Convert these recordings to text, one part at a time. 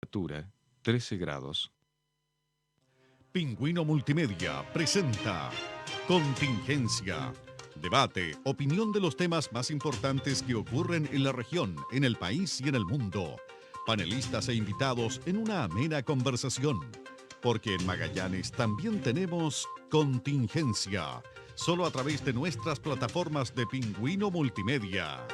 Temperatura 13 grados. Pingüino Multimedia presenta Contingencia. Debate, opinión de los temas más importantes que ocurren en la región, en el país y en el mundo. Panelistas e invitados en una amena conversación. Porque en Magallanes también tenemos Contingencia. Solo a través de nuestras plataformas de Pingüino Multimedia.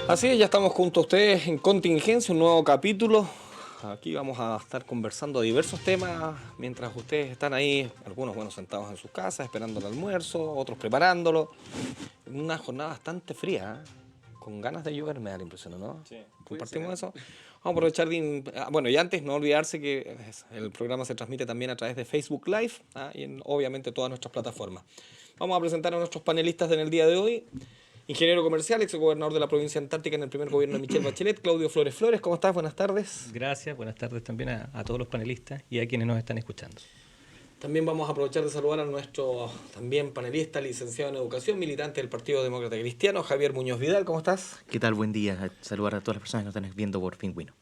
Así es, ya estamos junto a ustedes en Contingencia, un nuevo capítulo. Aquí vamos a estar conversando de diversos temas mientras ustedes están ahí, algunos sentados en sus casas esperando el almuerzo, otros preparándolo. Una jornada bastante fría, ¿eh? Con ganas de llover, me da la impresión, ¿no? Sí. ¿Compartimos eso? Vamos a aprovechar bueno, y antes no olvidarse que el programa se transmite también a través de Facebook Live, y obviamente todas nuestras plataformas. Vamos a presentar a nuestros panelistas en el día de hoy. Ingeniero comercial, exgobernador de la provincia Antártica en el primer gobierno de Michelle Bachelet, Claudio Flores Flores. ¿Cómo estás? Buenas tardes. Gracias, buenas tardes también a todos los panelistas y a quienes nos están escuchando. También vamos a aprovechar de saludar a nuestro también panelista, licenciado en educación, militante del Partido Demócrata Cristiano, Javier Muñoz Vidal. ¿Cómo estás? ¿Qué tal? Buen día. Saludar a todas las personas que nos están viendo por Pingüino.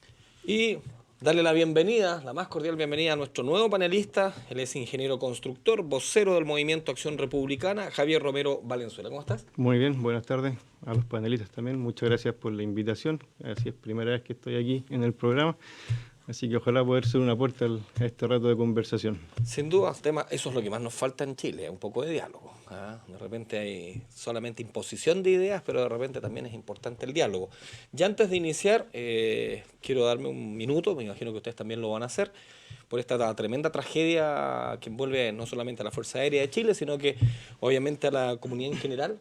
Y darle la bienvenida, la más cordial bienvenida a nuestro nuevo panelista. Él es ingeniero constructor, vocero del Movimiento Acción Republicana, Javier Romero Valenzuela. ¿Cómo estás? Muy bien, buenas tardes a los panelistas también. Muchas gracias por la invitación. Así es primera vez que estoy aquí en el programa. Así que ojalá poder ser un aporte a este rato de conversación. Sin duda, eso es lo que más nos falta en Chile, un poco de diálogo. De repente hay solamente imposición de ideas, pero de repente también es importante el diálogo. Ya antes de iniciar, quiero darme un minuto, me imagino que ustedes también lo van a hacer, por esta tremenda tragedia que envuelve no solamente a la Fuerza Aérea de Chile, sino que obviamente a la comunidad en general.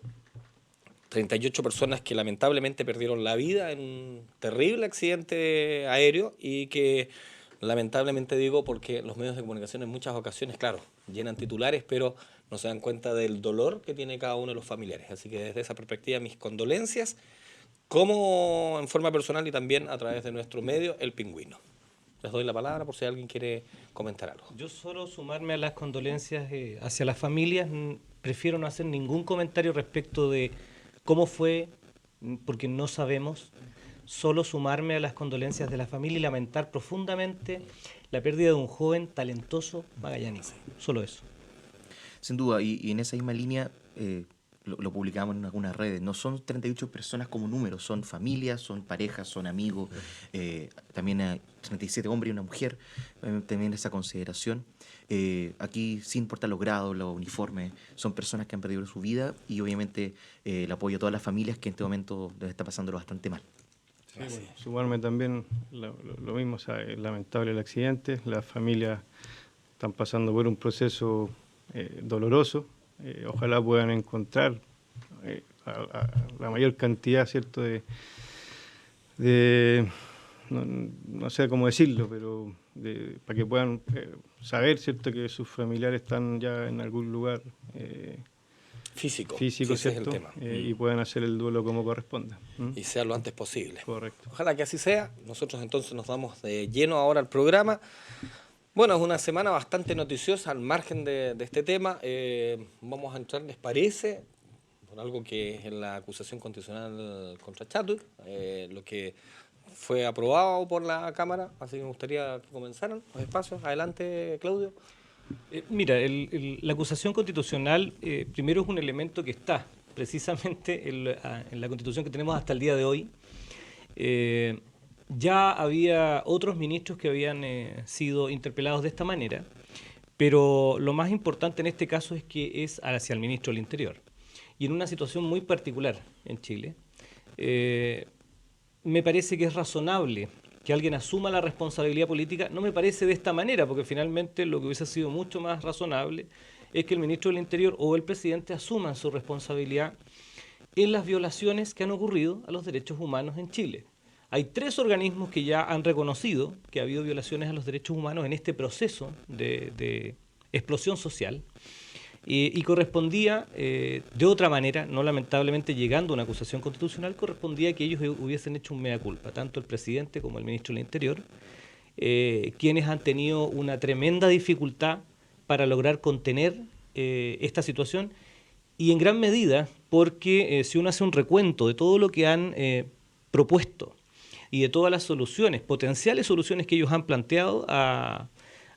38 personas que lamentablemente perdieron la vida en un terrible accidente aéreo y que lamentablemente digo porque los medios de comunicación en muchas ocasiones, claro, llenan titulares, pero no se dan cuenta del dolor que tiene cada uno de los familiares. Así que desde esa perspectiva, mis condolencias, como en forma personal y también a través de nuestro medio, El Pingüino. Les doy la palabra por si alguien quiere comentar algo. Yo solo sumarme a las condolencias hacia las familias, prefiero no hacer ningún comentario respecto de cómo fue, porque no sabemos, solo sumarme a las condolencias de la familia y lamentar profundamente la pérdida de un joven talentoso magallánico. Solo eso. Sin duda, y en esa misma línea lo publicamos en algunas redes. No son 38 personas como números, son familias, son parejas, son amigos. También hay 37 hombres y una mujer, también esa consideración. Aquí, sin importar los grados, los uniformes, son personas que han perdido su vida y obviamente el apoyo a todas las familias que en este momento les está pasándolo bastante mal. Sí, bueno, sumarme también lo mismo, o sea, es lamentable el accidente, las familias están pasando por un proceso doloroso, ojalá puedan encontrar a la mayor cantidad, ¿cierto?, no sé cómo decirlo, pero para que puedan saber, ¿cierto?, que sus familiares están ya en algún lugar Físico, ¿cierto? ese es el tema. Y puedan hacer el duelo como corresponde. Y sea lo antes posible. Correcto. Ojalá que así sea. Nosotros entonces nos damos de lleno ahora al programa. Bueno, es una semana bastante noticiosa al margen de este tema. Vamos a entrar, ¿les parece?, por algo que es en la acusación constitucional contra Chadwick, lo que fue aprobado por la Cámara. Así que me gustaría que comenzaran los espacios. Adelante, Claudio. Mira, la acusación constitucional primero es un elemento que está precisamente en la Constitución que tenemos hasta el día de hoy. Ya había otros ministros que habían sido interpelados de esta manera, pero lo más importante en este caso es que es hacia el ministro del Interior. Y en una situación muy particular en Chile, me parece que es razonable que alguien asuma la responsabilidad política. No me parece de esta manera, porque finalmente lo que hubiese sido mucho más razonable es que el ministro del Interior o el presidente asuman su responsabilidad en las violaciones que han ocurrido a los derechos humanos en Chile. Hay 3 organismos que ya han reconocido que ha habido violaciones a los derechos humanos en este proceso de explosión social. Y correspondía, de otra manera, no lamentablemente llegando a una acusación constitucional, correspondía que ellos hubiesen hecho un mea culpa, tanto el presidente como el ministro del Interior, quienes han tenido una tremenda dificultad para lograr contener esta situación, y en gran medida porque si uno hace un recuento de todo lo que han propuesto y de todas las soluciones, potenciales soluciones que ellos han planteado a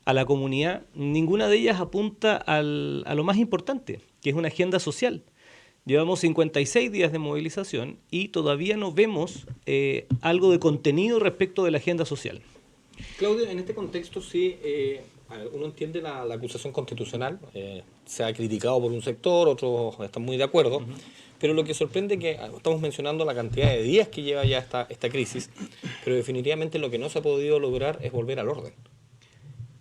la comunidad, ninguna de ellas apunta a lo más importante, que es una agenda social. Llevamos 56 días de movilización y todavía no vemos algo de contenido respecto de la agenda social. Claudio, en este contexto sí, uno entiende la acusación constitucional, se ha criticado por un sector, otros están muy de acuerdo, pero lo que sorprende es que estamos mencionando la cantidad de días que lleva ya esta crisis, pero definitivamente lo que no se ha podido lograr es volver al orden.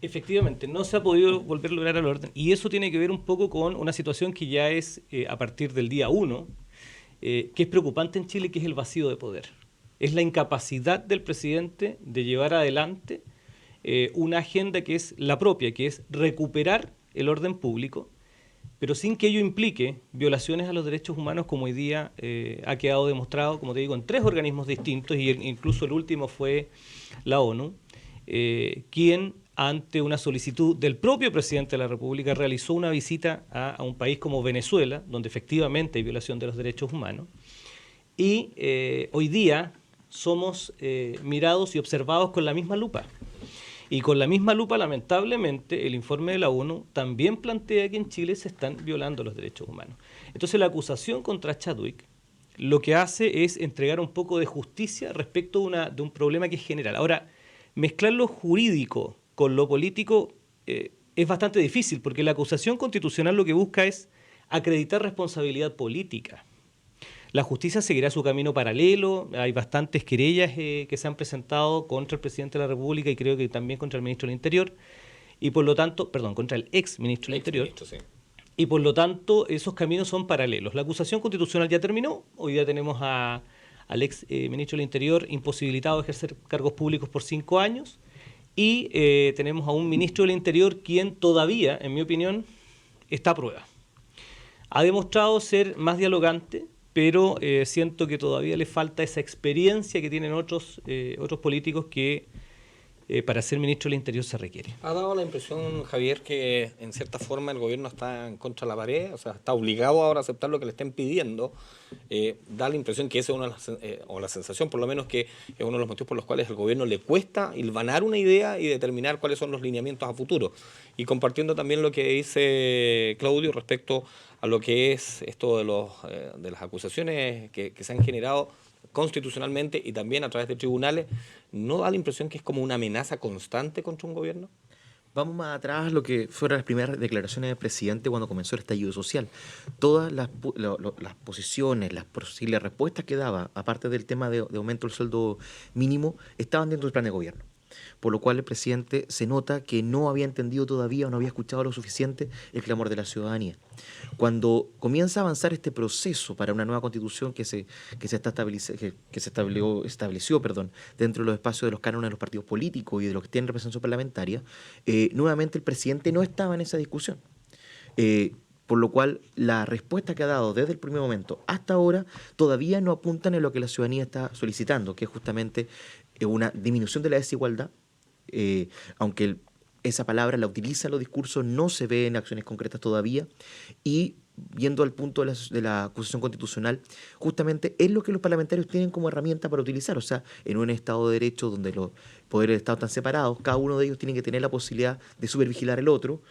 Efectivamente, no se ha podido volver a lograr al orden, y eso tiene que ver un poco con una situación que ya es a partir del día 1, que es preocupante en Chile, que es el vacío de poder. Es la incapacidad del presidente de llevar adelante una agenda que es la propia, que es recuperar el orden público, pero sin que ello implique violaciones a los derechos humanos, como hoy día ha quedado demostrado, como te digo, en 3 organismos distintos, y incluso el último fue la ONU, quien ante una solicitud del propio presidente de la República realizó una visita a un país como Venezuela, donde efectivamente hay violación de los derechos humanos, y hoy día somos mirados y observados con la misma lupa. Y con la misma lupa, lamentablemente, el informe de la ONU también plantea que en Chile se están violando los derechos humanos. Entonces, la acusación contra Chadwick lo que hace es entregar un poco de justicia respecto de un problema que es general. Ahora, mezclar lo jurídico con lo político es bastante difícil, porque la acusación constitucional lo que busca es acreditar responsabilidad política. La justicia seguirá su camino paralelo, hay bastantes querellas que se han presentado contra el presidente de la República y creo que también contra el ministro del Interior, y por lo tanto, perdón, contra el ex ministro del Interior, Sí. Y por lo tanto esos caminos son paralelos. La acusación constitucional ya terminó, hoy día tenemos al ex ministro del Interior imposibilitado de ejercer cargos públicos por 5 años, y tenemos a un ministro del Interior quien todavía, en mi opinión, está a prueba. Ha demostrado ser más dialogante, pero siento que todavía le falta esa experiencia que tienen otros políticos que para ser ministro del Interior se requiere. ¿Ha dado la impresión, Javier, que en cierta forma el gobierno está en contra de la pared? O sea, está obligado ahora a aceptar lo que le estén pidiendo. Da la impresión que esa es una de las, o la sensación por lo menos, que es uno de los motivos por los cuales al gobierno le cuesta hilvanar una idea y determinar cuáles son los lineamientos a futuro. Y compartiendo también lo que dice Claudio respecto a lo que es esto de las acusaciones que se han generado constitucionalmente y también a través de tribunales, ¿no da la impresión que es como una amenaza constante contra un gobierno? Vamos más atrás, lo que fueron las primeras declaraciones del presidente cuando comenzó el estallido social. Todas las posiciones, las posibles respuestas que daba, aparte del tema de aumento del sueldo mínimo, estaban dentro del plan de gobierno. Por lo cual el presidente se nota que no había entendido todavía o no había escuchado lo suficiente el clamor de la ciudadanía. Cuando comienza a avanzar este proceso para una nueva constitución que se estableció dentro de los espacios de los cánones de los partidos políticos y de los que tienen representación parlamentaria, nuevamente el presidente no estaba en esa discusión. Por lo cual la respuesta que ha dado desde el primer momento hasta ahora todavía no apuntan en lo que la ciudadanía está solicitando, que es justamente una disminución de la desigualdad, aunque esa palabra la utiliza en los discursos, no se ve en acciones concretas todavía, y viendo al punto de la acusación constitucional, justamente es lo que los parlamentarios tienen como herramienta para utilizar. O sea, en un Estado de Derecho donde los poderes del Estado están separados, cada uno de ellos tiene que tener la posibilidad de supervigilar al otro,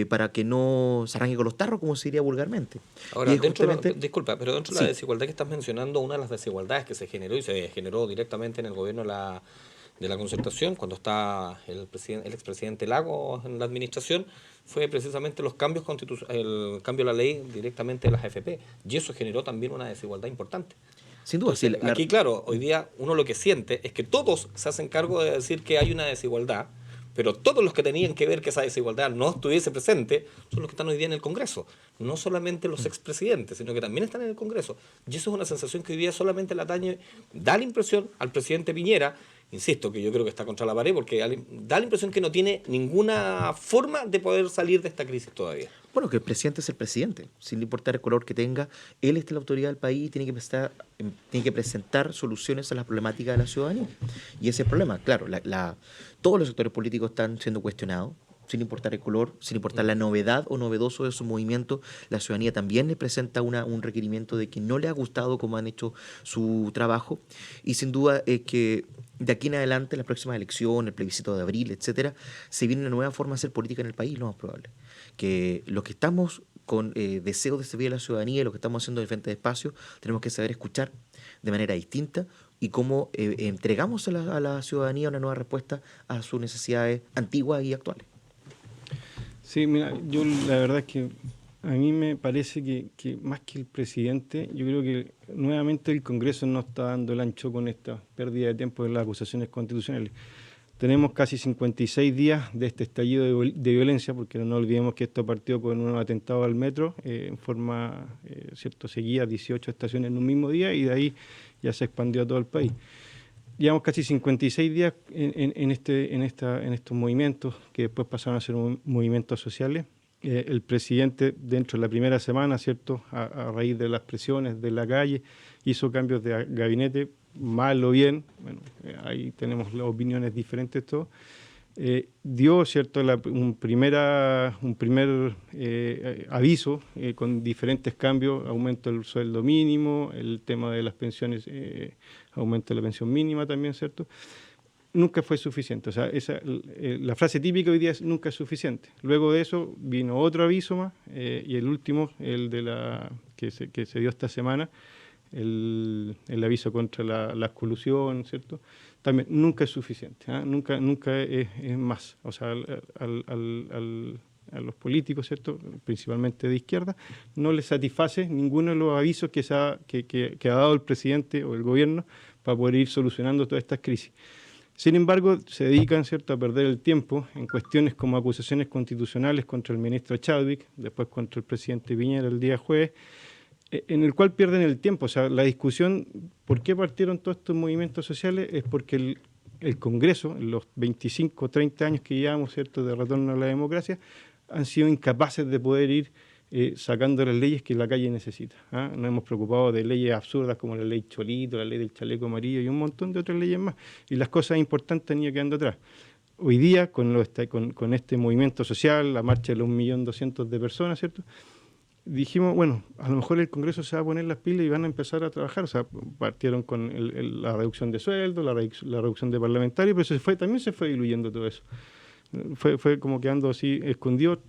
para que no se arranque con los tarros, como se diría vulgarmente. Ahora, disculpa, pero dentro de la Sí. desigualdad que estás mencionando, una de las desigualdades que se generó y se generó directamente en el gobierno de la concertación, cuando está el expresidente Lagos en la administración, fue precisamente los cambios el cambio de la ley directamente de las AFP, y eso generó también una desigualdad importante. Sin duda. Entonces, Sí, aquí, claro, hoy día uno lo que siente es que todos se hacen cargo de decir que hay una desigualdad, pero todos los que tenían que ver que esa desigualdad no estuviese presente son los que están hoy día en el Congreso. No solamente los expresidentes, sino que también están en el Congreso. Y eso es una sensación que hoy día solamente la atañe, da la impresión al presidente Piñera, insisto, que yo creo que está contra la pared porque da la impresión que no tiene ninguna forma de poder salir de esta crisis todavía. Bueno, que el presidente es el presidente, sin importar el color que tenga. Él es la autoridad del país y tiene que presentar soluciones a las problemáticas de la ciudadanía. Y ese es el problema. Claro, todos los sectores políticos están siendo cuestionados, sin importar el color, sin importar la novedad o novedoso de su movimiento. La ciudadanía también le presenta un requerimiento de que no le ha gustado cómo han hecho su trabajo. Y sin duda es que de aquí en adelante, las próximas elecciones, el plebiscito de abril, etcétera, se viene una nueva forma de hacer política en el país, lo más probable. Que los que estamos con deseos de servir a la ciudadanía y lo que estamos haciendo en diferentes espacios, tenemos que saber escuchar de manera distinta y cómo entregamos a la ciudadanía una nueva respuesta a sus necesidades antiguas y actuales. Sí, mira, yo la verdad es que a mí me parece que más que el presidente, yo creo que nuevamente el Congreso no está dando el ancho con esta pérdida de tiempo de las acusaciones constitucionales. Tenemos casi 56 días de este estallido de violencia, porque no olvidemos que esto partió con un atentado al metro en forma seguida, 18 estaciones en un mismo día, y de ahí ya se expandió a todo el país. Llevamos casi 56 días en estos movimientos que después pasaron a ser movimientos sociales. El presidente, dentro de la primera semana, ¿cierto?, a raíz de las presiones de la calle, hizo cambios de gabinete, mal o bien, bueno, ahí tenemos las opiniones diferentes todos. Dio, ¿cierto?, un primer aviso con diferentes cambios, aumento del sueldo mínimo, el tema de las pensiones, aumento de la pensión mínima también, ¿cierto? Nunca fue suficiente. O sea, la frase típica hoy día es nunca es suficiente. Luego de eso vino otro aviso más, y el último, el de que se dio esta semana, el aviso contra la colusión, ¿cierto? También nunca es suficiente, ¿eh? Nunca es más. O sea, a los políticos, ¿cierto?, principalmente de izquierda, no les satisface ninguno de los avisos que ha dado el presidente o el gobierno para poder ir solucionando todas estas crisis. Sin embargo, se dedican, ¿cierto?, a perder el tiempo en cuestiones como acusaciones constitucionales contra el ministro Chadwick, después contra el presidente Piñera el día jueves, en el cual pierden el tiempo. O sea, la discusión, ¿por qué partieron todos estos movimientos sociales? Es porque el Congreso, en los 25, 30 años que llevamos, ¿cierto?, de retorno a la democracia, han sido incapaces de poder ir sacando las leyes que la calle necesita. Nos hemos preocupado de leyes absurdas como la ley Cholito, la ley del chaleco amarillo y un montón de otras leyes más. Y las cosas importantes han ido quedando atrás. Hoy día, con este movimiento social, la marcha de los 1.200.000 de personas, ¿cierto?, dijimos, bueno, a lo mejor el Congreso se va a poner las pilas y van a empezar a trabajar. O sea, partieron con la reducción de sueldo, la reducción de parlamentarios, pero también se fue diluyendo todo eso. Fue como quedando así escondido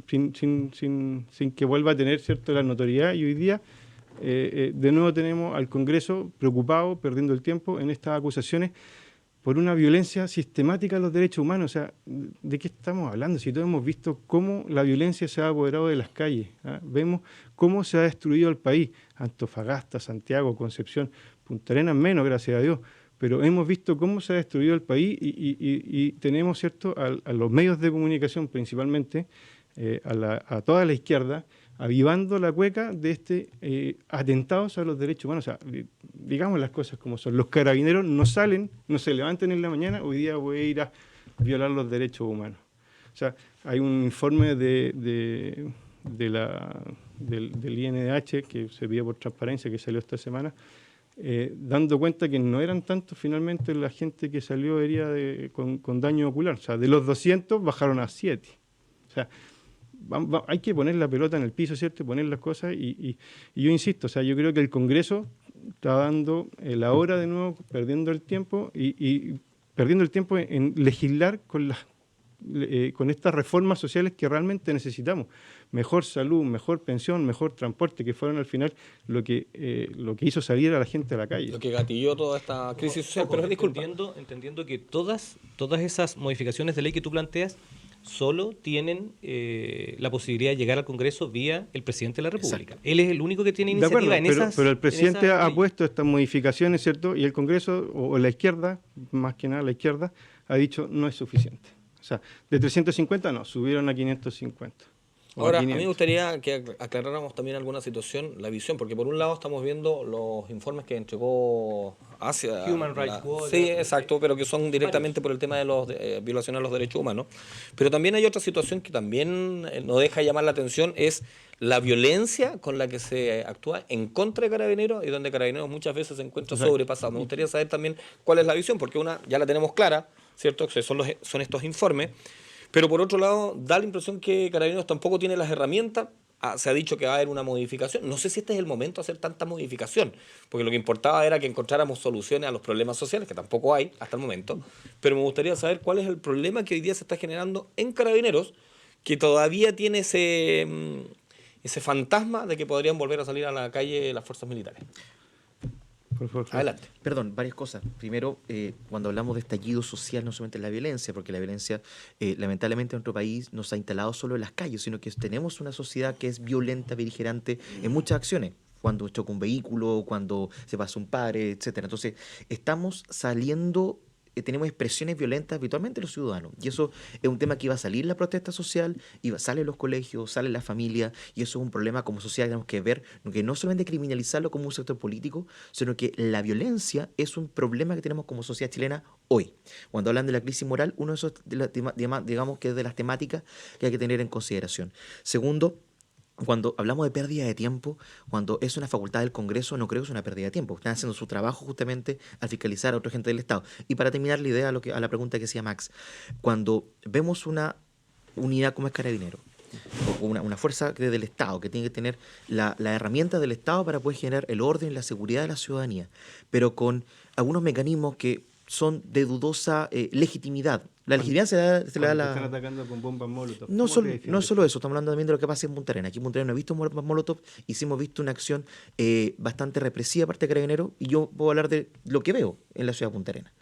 sin que vuelva a tener, ¿cierto?, la notoriedad. Y hoy día de nuevo tenemos al Congreso preocupado, perdiendo el tiempo en estas acusaciones por una violencia sistemática a los derechos humanos. O sea, ¿de qué estamos hablando? Si todos hemos visto cómo la violencia se ha apoderado de las calles, ¿eh? Vemos cómo se ha destruido el país. Antofagasta, Santiago, Concepción, Punta Arenas menos, gracias a Dios. Pero hemos visto cómo se ha destruido el país y tenemos, ¿cierto?, a los medios de comunicación principalmente, a toda la izquierda, avivando la cueca de atentados a los derechos humanos. O sea, digamos las cosas como son. Los carabineros no se levantan en la mañana, hoy día voy a ir a violar los derechos humanos. O sea, hay un informe del INDH que se pidió por transparencia, que salió esta semana, dando cuenta que no eran tantos finalmente la gente que salió herida con daño ocular. O sea, de los 200 bajaron a 7. O sea, hay que poner la pelota en el piso, ¿cierto?, y poner las cosas. Y yo insisto, o sea, yo creo que el Congreso está dando la hora de nuevo, perdiendo el tiempo y perdiendo el tiempo en legislar con estas reformas sociales que realmente necesitamos. Mejor salud, mejor pensión, mejor transporte, que fueron al final lo que hizo salir a la gente a la calle. Lo que gatilló toda esta crisis social. Pero entendiendo que todas esas modificaciones de ley que tú planteas solo tienen la posibilidad de llegar al Congreso vía el presidente de la República. Exacto. Él es el único que tiene iniciativa pero el presidente ha puesto estas modificaciones, ¿cierto? Y el Congreso, o la izquierda, más que nada la izquierda, ha dicho no es suficiente. O sea, de 350 no, subieron a 550. Ahora, a mí 500. me gustaría que aclaráramos también alguna situación, la visión, porque por un lado estamos viendo los informes que entregó Asia. Human Rights Watch. Sí, exacto, pero que son directamente por el tema de los violaciones a los derechos humanos. Pero también hay otra situación que también nos deja llamar la atención, es la violencia con la que se actúa en contra de Carabineros y donde Carabineros muchas veces se encuentra sobrepasado. Me gustaría saber también cuál es la visión, porque una ya la tenemos clara, ¿cierto? Que son estos informes. Pero por otro lado, da la impresión que Carabineros tampoco tiene las herramientas. Se ha dicho que va a haber una modificación. No sé si este es el momento de hacer tanta modificación, porque lo que importaba era que encontráramos soluciones a los problemas sociales, que tampoco hay hasta el momento. Pero me gustaría saber cuál es el problema que hoy día se está generando en Carabineros, que todavía tiene ese fantasma de que podrían volver a salir a la calle las fuerzas militares. Por favor. Adelante. Perdón, varias cosas. Primero, cuando hablamos de estallido social, no solamente la violencia, porque la violencia lamentablemente en nuestro país no se ha instalado solo en las calles, sino que tenemos una sociedad que es violenta, beligerante en muchas acciones. Cuando choca un vehículo, cuando se pasa un padre, etcétera. Entonces, estamos saliendo, tenemos expresiones violentas habitualmente los ciudadanos. Y eso es un tema que iba a salir en la protesta social, sale en los colegios, sale en la familia, y eso es un problema como sociedad que tenemos que ver, que no solamente criminalizarlo como un sector político, sino que la violencia es un problema que tenemos como sociedad chilena hoy. Cuando hablan de la crisis moral, uno de esos, digamos que es de las temáticas que hay que tener en consideración. Segundo, cuando hablamos de pérdida de tiempo, cuando es una facultad del Congreso, no creo que es una pérdida de tiempo. Están haciendo su trabajo justamente al fiscalizar a otra gente del Estado. Y para terminar la idea a la pregunta que hacía Max, cuando vemos una unidad como es Carabinero, o una fuerza del Estado que tiene que tener la herramienta del Estado para poder generar el orden y la seguridad de la ciudadanía, pero con algunos mecanismos que son de dudosa legitimidad. La legitimidad se le da Cuando te están atacando con bombas Molotov. no, ¿Cómo te no defiendes? solo eso, estamos hablando también de lo que pasa en Punta Arenas. Aquí en Punta Arenas no he visto bombas Molotov y sí hemos visto una acción bastante represiva parte de Carabineros, y yo puedo hablar de lo que veo en la ciudad de Punta Arenas.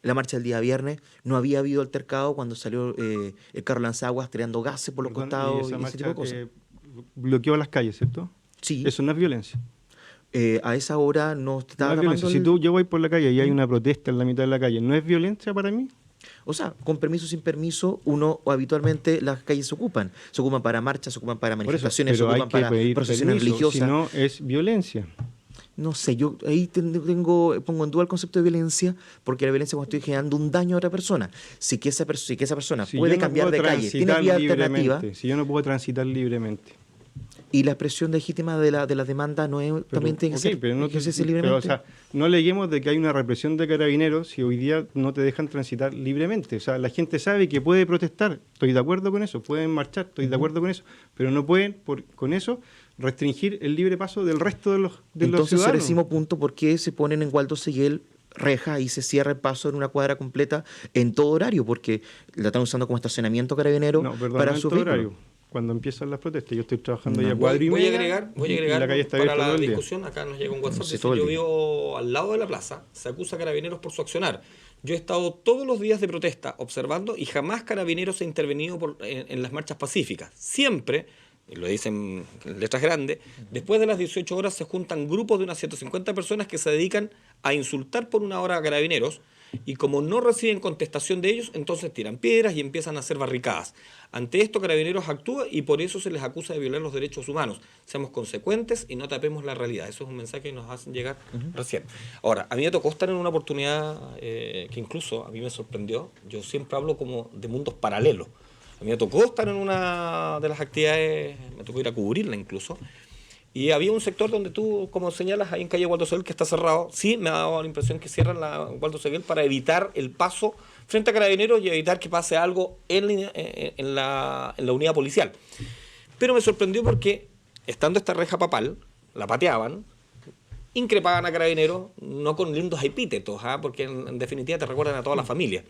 La marcha del día viernes, no había habido altercado cuando salió el carro lanzaguas tirando gases por los Perdón, costados esa y ese marcha tipo de cosas. que bloqueó las calles, ¿cierto? Sí, Eso no es violencia. a esa hora no estaba No es violencia. Si yo voy por la calle y hay una protesta en la mitad de la calle, ¿no es violencia para mí? O sea, con permiso o sin permiso, habitualmente las calles se ocupan para marchas, se ocupan para Por eso, manifestaciones, se pero hay ocupan que para pedir procesiones permiso, si religiosas. no es violencia. No sé, yo ahí pongo en duda el concepto de violencia, porque la violencia es cuando estoy generando un daño a otra persona. Si que esa persona Si puede yo no cambiar de puedo calle, tiene transitar vía alternativa, libremente, si yo no puedo transitar libremente. y la expresión legítima de la demanda no es, también tiene que ser pero no, ejercerse pero, libremente. o sea, no aleguemos de que hay una represión de Carabineros si hoy día no te dejan transitar libremente. O sea, la gente sabe que puede protestar, estoy de acuerdo con eso, pueden marchar, estoy de acuerdo con eso, pero no pueden, con eso, restringir el libre paso del resto de los Entonces, ciudadanos. sobre décimo punto, ¿por qué se ponen en Waldo Seguel reja y se cierra el paso en una cuadra completa en todo horario? Porque la están usando como estacionamiento Carabinero No, perdón, para no en su todo vehículo. horario. Cuando empiezan las protestas, yo estoy trabajando No. ya 4:30. Voy a agregar y la calle está para abierta todo la el día. discusión, acá nos llega un WhatsApp, Sí, dice, todo el yo día. vivo al lado de la plaza, se acusa a Carabineros por su accionar. Yo he estado todos los días de protesta observando y jamás Carabineros ha intervenido en las marchas pacíficas. Siempre, y lo dicen en letras grandes, después de las 18 horas se juntan grupos de unas 150 personas que se dedican a insultar por una hora a Carabineros, y como no reciben contestación de ellos, entonces tiran piedras y empiezan a hacer barricadas. Ante esto Carabineros actúa y por eso se les acusa de violar los derechos humanos. Seamos consecuentes y no tapemos la realidad. Eso es un mensaje que nos hacen llegar recién. Ahora, a mí me tocó estar en una oportunidad que incluso a mí me sorprendió. Yo siempre hablo como de mundos paralelos. A mí me tocó estar en una de las actividades, me tocó ir a cubrirla incluso, y había un sector donde tú, como señalas, ahí en calle Waldo Seguel, que está cerrado. Sí, me ha dado la impresión que cierran la Waldo Seguel para evitar el paso frente a Carabineros y evitar que pase algo en la unidad policial. Pero me sorprendió porque, estando esta reja papal, la pateaban, increpaban a Carabineros, no con lindos epítetos, porque en definitiva te recuerdan a toda la familia.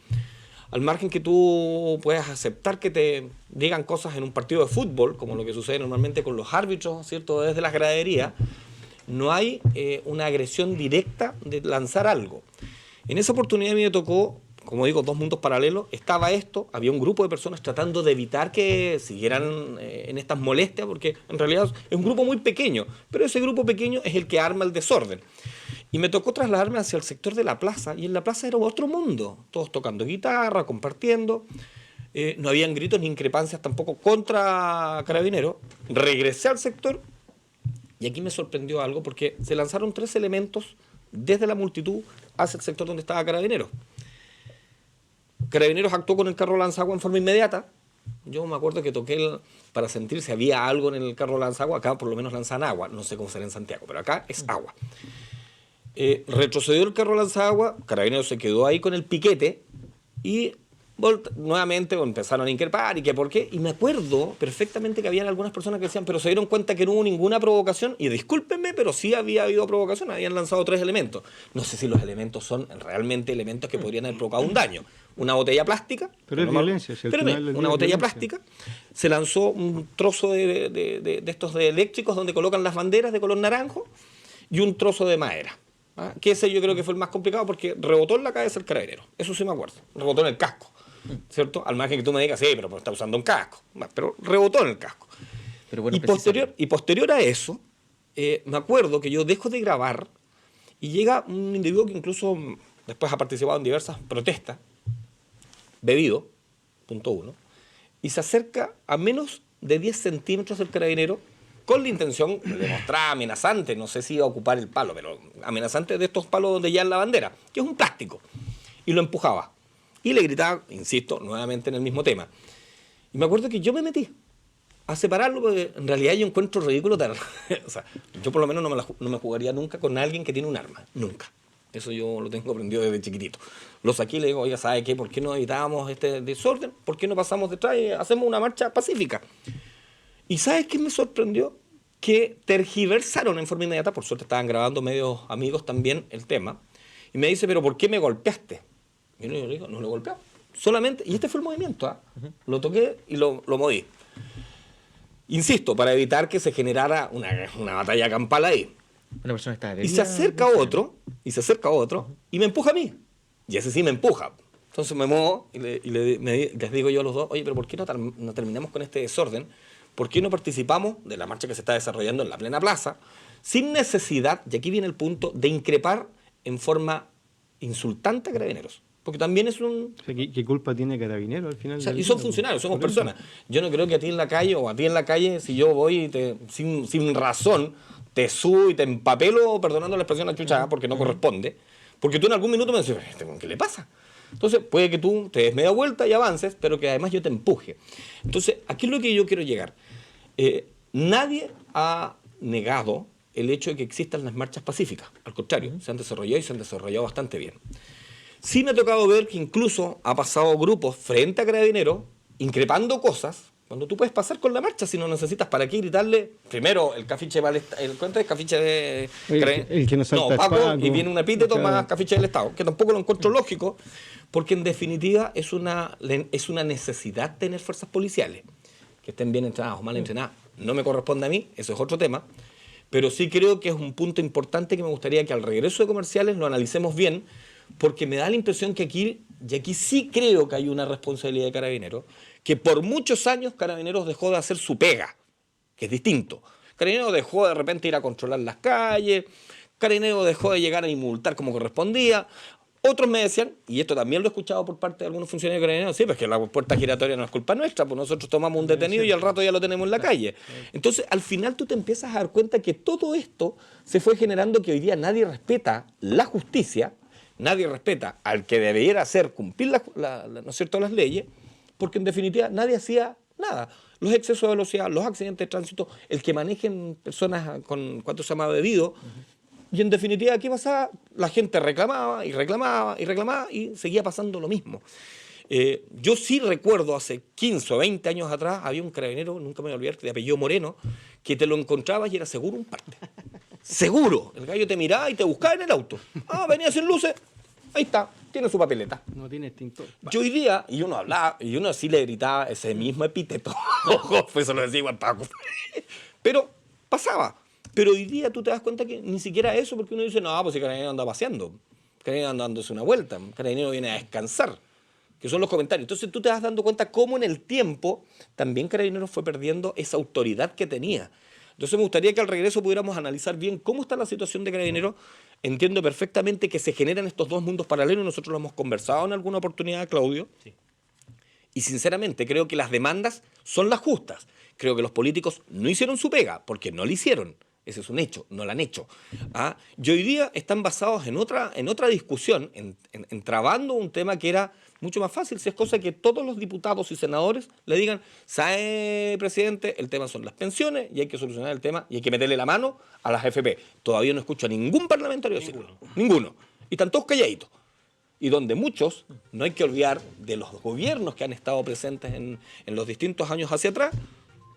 Al margen que tú puedas aceptar que te digan cosas en un partido de fútbol, como lo que sucede normalmente con los árbitros, ¿cierto?, desde las graderías, no hay una agresión directa de lanzar algo. En esa oportunidad a mí me tocó, como digo, dos mundos paralelos. Estaba esto, había un grupo de personas tratando de evitar que siguieran en estas molestias, porque en realidad es un grupo muy pequeño, pero ese grupo pequeño es el que arma el desorden. Y me tocó trasladarme hacia el sector de la plaza, y en la plaza era otro mundo, todos tocando guitarra, compartiendo. no habían gritos ni increpancias tampoco contra Carabineros. Regresé al sector y aquí me sorprendió algo porque se lanzaron 3 elementos desde la multitud hacia el sector donde estaba Carabineros. Carabineros actuó con el carro lanzagua en forma inmediata. Yo me acuerdo que toqué para sentir si había algo en el carro lanzagua. Acá por lo menos lanzan agua, no sé cómo será en Santiago, pero acá es agua. Retrocedió el carro lanzagua, Carabineros se quedó ahí con el piquete y nuevamente empezaron a increpar y que por qué. Y me acuerdo perfectamente que habían algunas personas que decían, pero se dieron cuenta que no hubo ninguna provocación. Y discúlpenme, pero sí había habido provocación, habían lanzado 3 elementos. No sé si los elementos son realmente elementos que podrían haber provocado un daño. Una botella plástica. Pero es violencia. Si una botella plástica. Se lanzó un trozo de estos de eléctricos donde colocan las banderas de color naranjo y un trozo de madera. Que ese yo creo que fue el más complicado porque rebotó en la cabeza el carabinero. Eso sí me acuerdo. Rebotó en el casco. ¿Cierto? Al margen que tú me digas, sí, pero está usando un casco. Pero rebotó en el casco. Pero bueno, y posterior a eso, me acuerdo que yo dejo de grabar y llega un individuo que incluso después ha participado en diversas protestas, bebido, punto 1, y se acerca a menos de 10 centímetros del carabinero con la intención de mostrar amenazante, no sé si iba a ocupar el palo, pero amenazante de estos palos donde ya es la bandera, que es un plástico, y lo empujaba. Y le gritaba, insisto, nuevamente en el mismo tema. Y me acuerdo que yo me metí a separarlo, porque en realidad yo encuentro ridículo. O sea, yo por lo menos no me jugaría nunca con alguien que tiene un arma. Nunca. Eso yo lo tengo aprendido desde chiquitito. Lo saqué y le digo, oiga, ¿sabe qué? ¿Por qué no evitábamos este desorden? ¿Por qué no pasamos detrás y hacemos una marcha pacífica? ¿Y sabes qué me sorprendió? Que tergiversaron en forma inmediata, por suerte estaban grabando medios amigos también el tema, y me dice, ¿pero por qué me golpeaste? Y yo le digo, no lo golpeé. Solamente, y este fue el movimiento, lo toqué y lo moví. Insisto, para evitar que se generara una batalla campal ahí. Una persona está Y se acerca otro, y me empuja a mí. Y ese sí me empuja. Entonces me muevo y les digo yo a los dos, oye, pero ¿por qué no terminamos con este desorden? ¿Por qué no participamos de la marcha que se está desarrollando en la plena plaza sin necesidad, y aquí viene el punto, de increpar en forma insultante a Carabineros? Porque también es un... O sea, ¿qué culpa tiene Carabineros al final? O sea, y son funcionarios, somos personas. Yo no creo que a ti en la calle, o a ti en la calle, si yo voy y sin razón, te subo y te empapelo, perdonando la expresión a chucha, porque no corresponde, porque tú en algún minuto me dices, ¿qué le pasa? Entonces, puede que tú te des media vuelta y avances, pero que además yo te empuje. Entonces, aquí es lo que yo quiero llegar. Nadie ha negado el hecho de que existan las marchas pacíficas. Al contrario, se han desarrollado y se han desarrollado bastante bien. Sí me ha tocado ver que incluso ha pasado grupos frente a Carabineros increpando cosas, cuando tú puedes pasar con la marcha si no necesitas para qué gritarle primero el cafiche ¿cuánto es cafiche de el que no salta Paco, y viene un epíteto más cafiche del Estado, que tampoco lo encuentro lógico, porque en definitiva es una necesidad tener fuerzas policiales que estén bien entrenadas o mal entrenadas. No me corresponde a mí, eso es otro tema, pero sí creo que es un punto importante que me gustaría que al regreso de comerciales lo analicemos bien, porque me da la impresión que aquí sí creo que hay una responsabilidad de Carabineros, que por muchos años Carabineros dejó de hacer su pega, que es distinto. Carabineros dejó de repente ir a controlar las calles, Carabineros dejó de llegar a multar como correspondía. Otros me decían, y esto también lo he escuchado por parte de algunos funcionarios de Carabineros, sí, pues que la puerta giratoria no es culpa nuestra, pues nosotros tomamos un detenido y al rato ya lo tenemos en la calle. Entonces, al final tú te empiezas a dar cuenta que todo esto se fue generando que hoy día nadie respeta la justicia, nadie respeta al que debiera hacer cumplir ¿no es cierto?, las leyes, porque en definitiva nadie hacía nada. Los excesos de velocidad, los accidentes de tránsito, el que manejen personas con, ¿cuánto se llama?, bebido. Y en definitiva, ¿qué pasaba? La gente reclamaba y reclamaba y reclamaba y seguía pasando lo mismo. Yo sí recuerdo hace 15 o 20 años atrás, había un carabinero, nunca me voy a olvidar, de apellido Moreno, que te lo encontrabas y era seguro un parte. Seguro. El gallo te miraba y te buscaba en el auto. Ah, venía sin luces. Ahí está, tiene su papeleta. No tiene extintor. Yo hoy día, y uno hablaba, y uno así le gritaba ese mismo epíteto. Ojo, pues eso lo decía igual Paco. Pero pasaba. Pero hoy día tú te das cuenta que ni siquiera eso, porque uno dice, no, pues si Carabinero anda paseando. Carabinero anda dándose una vuelta. Carabinero viene a descansar. Que son los comentarios. Entonces tú te vas dando cuenta cómo en el tiempo también Carabineros fue perdiendo esa autoridad que tenía. Entonces me gustaría que al regreso pudiéramos analizar bien cómo está la situación de Carabineros. Entiendo perfectamente que se generan estos dos mundos paralelos, nosotros lo hemos conversado en alguna oportunidad, Claudio. Sí. Y sinceramente creo que las demandas son las justas. Creo que los políticos no hicieron su pega, porque no la hicieron. Ese es un hecho, no la han hecho. ¿Ah? Y hoy día están basados en otra discusión, en trabando un tema que era mucho más fácil, si es cosa que todos los diputados y senadores le digan, ¿sabe, presidente? El tema son las pensiones y hay que solucionar el tema y hay que meterle la mano a las AFP. Todavía no escucho a ningún parlamentario decirlo. Ninguno. Y están todos calladitos. Y donde muchos, no hay que olvidar de los gobiernos que han estado presentes en los distintos años hacia atrás,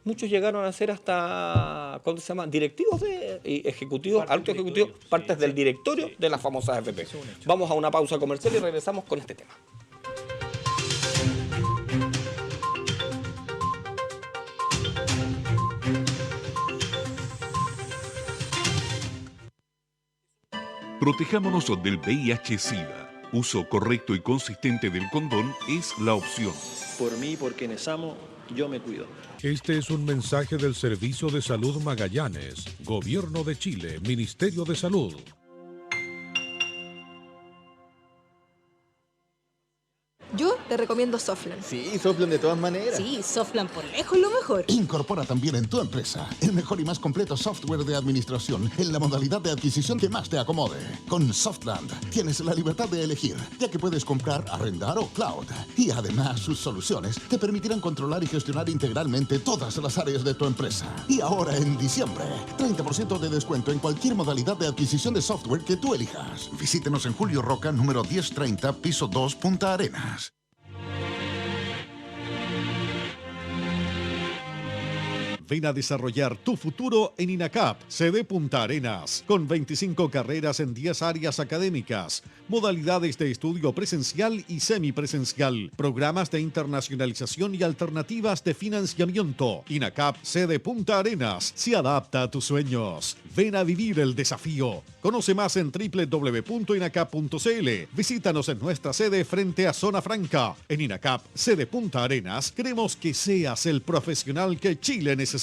muchos llegaron a ser hasta, ¿cómo se llama?, directivos y ejecutivos, altos ejecutivos, partes del directorio de las famosas AFP. Vamos a una pausa comercial y regresamos con este tema. Protejámonos del VIH-Sida. Uso correcto y consistente del condón es la opción. Por mí y por quienes amo, yo me cuido. Este es un mensaje del Servicio de Salud Magallanes, Gobierno de Chile, Ministerio de Salud. Yo te recomiendo Softland. Sí, Softland de todas maneras. Sí, Softland por lejos lo mejor. Incorpora también en tu empresa el mejor y más completo software de administración en la modalidad de adquisición que más te acomode. Con Softland tienes la libertad de elegir, ya que puedes comprar, arrendar o cloud. Y además sus soluciones te permitirán controlar y gestionar integralmente todas las áreas de tu empresa. Y ahora en diciembre, 30% de descuento en cualquier modalidad de adquisición de software que tú elijas. Visítenos en Julio Roca, número 1030, piso 2, Punta Arenas. Ven a desarrollar tu futuro en INACAP, sede Punta Arenas, con 25 carreras en 10 áreas académicas, modalidades de estudio presencial y semipresencial, programas de internacionalización y alternativas de financiamiento. INACAP, sede Punta Arenas, se adapta a tus sueños. Ven a vivir el desafío. Conoce más en www.inacap.cl. Visítanos en nuestra sede frente a Zona Franca. En INACAP, sede Punta Arenas, queremos que seas el profesional que Chile necesita.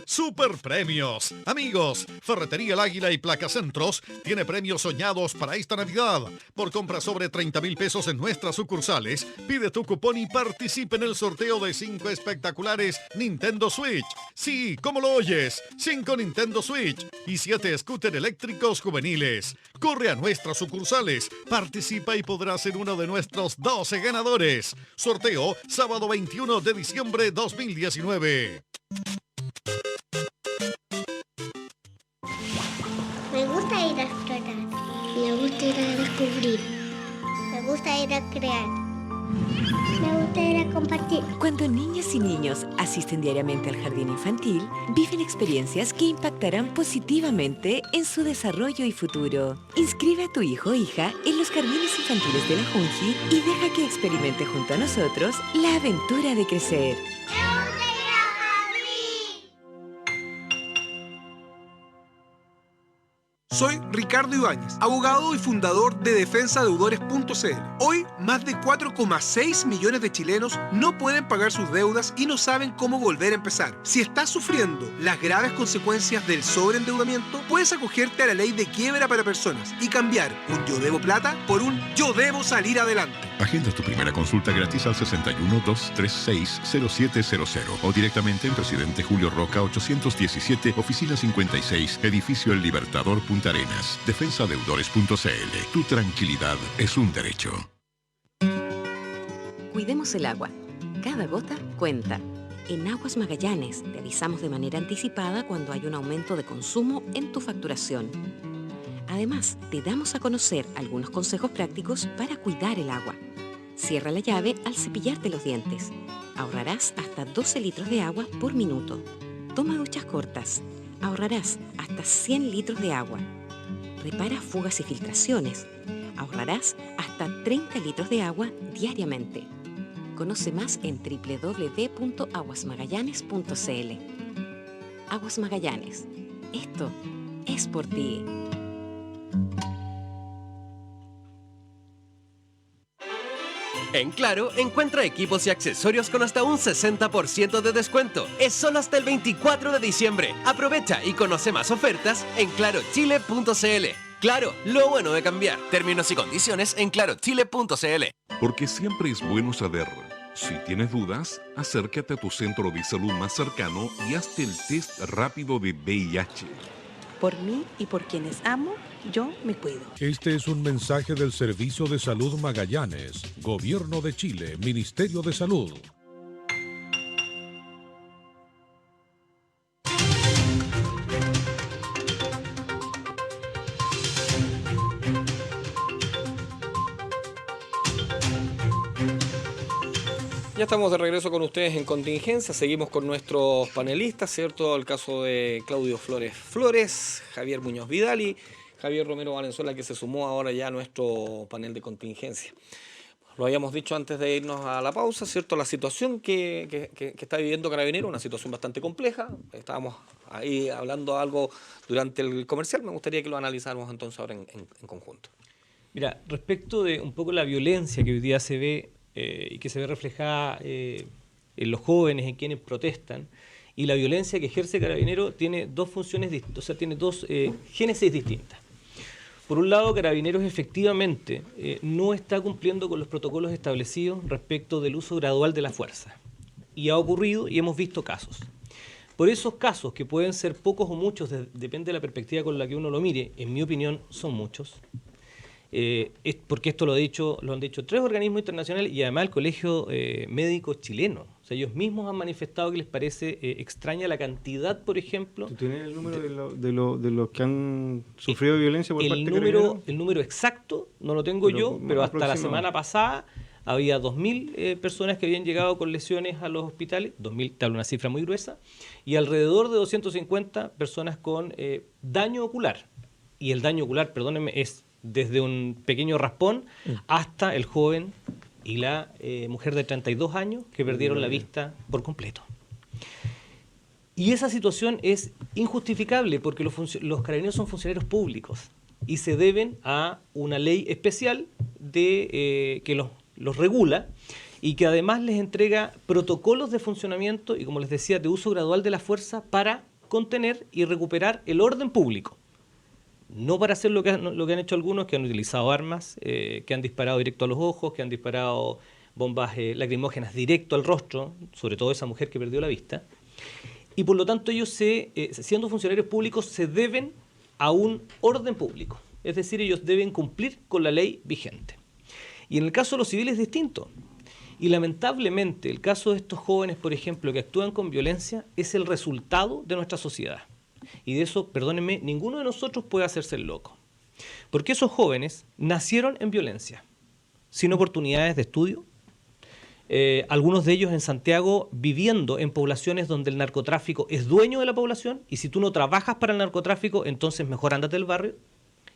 Super premios. Amigos, Ferretería El Águila y Placa Centros tiene premios soñados para esta Navidad. Por compra sobre 30,000 pesos en nuestras sucursales, pide tu cupón y participe en el sorteo de 5 espectaculares Nintendo Switch. Sí, como lo oyes, 5 Nintendo Switch y 7 scooter eléctricos juveniles. Corre a nuestras sucursales, participa y podrás ser uno de nuestros 12 ganadores. Sorteo sábado 21 de diciembre 2019. Me gusta ir a explorar. Me gusta ir a descubrir. Me gusta ir a crear. Me gusta ir a compartir. Cuando niñas y niños asisten diariamente al jardín infantil, viven experiencias que impactarán positivamente en su desarrollo y futuro. Inscribe a tu hijo o hija en los jardines infantiles de la Junji y deja que experimente junto a nosotros la aventura de crecer. Soy Ricardo Ibáñez, abogado y fundador de defensadeudores.cl. Hoy, más de 4,6 millones de chilenos no pueden pagar sus deudas y no saben cómo volver a empezar. Si estás sufriendo las graves consecuencias del sobreendeudamiento, puedes acogerte a la ley de quiebra para personas y cambiar un yo debo plata por un yo debo salir adelante. Agenda tu primera consulta gratis al 61-236-0700 o directamente en Presidente Julio Roca 817, Oficina 56, Edificio El Libertador, Punta Arenas. Defensadeudores.cl. Tu tranquilidad es un derecho. Cuidemos el agua. Cada gota cuenta. En Aguas Magallanes te avisamos de manera anticipada cuando hay un aumento de consumo en tu facturación. Además, te damos a conocer algunos consejos prácticos para cuidar el agua. Cierra la llave al cepillarte los dientes. Ahorrarás hasta 12 litros de agua por minuto. Toma duchas cortas. Ahorrarás hasta 100 litros de agua. Repara fugas y filtraciones. Ahorrarás hasta 30 litros de agua diariamente. Conoce más en www.aguasmagallanes.cl. Aguas Magallanes. Esto es por ti. En Claro, encuentra equipos y accesorios con hasta un 60% de descuento. Es solo hasta el 24 de diciembre. Aprovecha y conoce más ofertas en clarochile.cl. Claro, lo bueno de cambiar. Términos y condiciones en clarochile.cl. Porque siempre es bueno saber. Si tienes dudas, acércate a tu centro de salud más cercano y hazte el test rápido de VIH. Por mí y por quienes amo, yo me cuido. Este es un mensaje del Servicio de Salud Magallanes, Gobierno de Chile, Ministerio de Salud. Ya estamos de regreso con ustedes en Contingencia, seguimos con nuestros panelistas, ¿cierto? El caso de Claudio Flores, Javier Muñoz Vidal y Javier Romero Valenzuela, que se sumó ahora ya a nuestro panel de contingencia. Lo habíamos dicho antes de irnos a la pausa, ¿cierto? La situación que está viviendo Carabineros, una situación bastante compleja. Estábamos ahí hablando algo durante el comercial, me gustaría que lo analizáramos entonces ahora en conjunto. Mira, respecto de un poco la violencia que hoy día se ve y que se ve reflejada en los jóvenes, en quienes protestan, y la violencia que ejerce Carabineros tiene dos funciones distintas, o sea, tiene dos génesis distintas. Por un lado, Carabineros efectivamente no está cumpliendo con los protocolos establecidos respecto del uso gradual de la fuerza. Y ha ocurrido y hemos visto casos. Por esos casos, que pueden ser pocos o muchos, depende de la perspectiva con la que uno lo mire, en mi opinión son muchos. Es porque esto lo han dicho 3 organismos internacionales y además el Colegio Médico Chileno. O sea, ellos mismos han manifestado que les parece extraña la cantidad, por ejemplo... ¿Tú tienes el número de los que han sufrido violencia por parte de Carabineros? El número exacto no lo tengo yo, pero hasta la semana pasada había 2.000 personas que habían llegado con lesiones a los hospitales, 2.000, te hablo una cifra muy gruesa, y alrededor de 250 personas con daño ocular. Y el daño ocular, perdónenme, es desde un pequeño raspón hasta el joven y la mujer de 32 años que perdieron la vista por completo. Y esa situación es injustificable porque los carabineros son funcionarios públicos y se deben a una ley especial que los regula y que además les entrega protocolos de funcionamiento y, como les decía, de uso gradual de la fuerza para contener y recuperar el orden público. No para hacer lo que han hecho algunos, que han utilizado armas, que han disparado directo a los ojos, que han disparado bombas lacrimógenas directo al rostro, sobre todo esa mujer que perdió la vista. Y por lo tanto ellos, siendo funcionarios públicos, se deben a un orden público. Es decir, ellos deben cumplir con la ley vigente. Y en el caso de los civiles es distinto. Y lamentablemente el caso de estos jóvenes, por ejemplo, que actúan con violencia, es el resultado de nuestra sociedad. Y de eso, perdónenme, ninguno de nosotros puede hacerse el loco. Porque esos jóvenes nacieron en violencia, sin oportunidades de estudio, algunos de ellos en Santiago viviendo en poblaciones donde el narcotráfico es dueño de la población, y si tú no trabajas para el narcotráfico, entonces mejor ándate del barrio,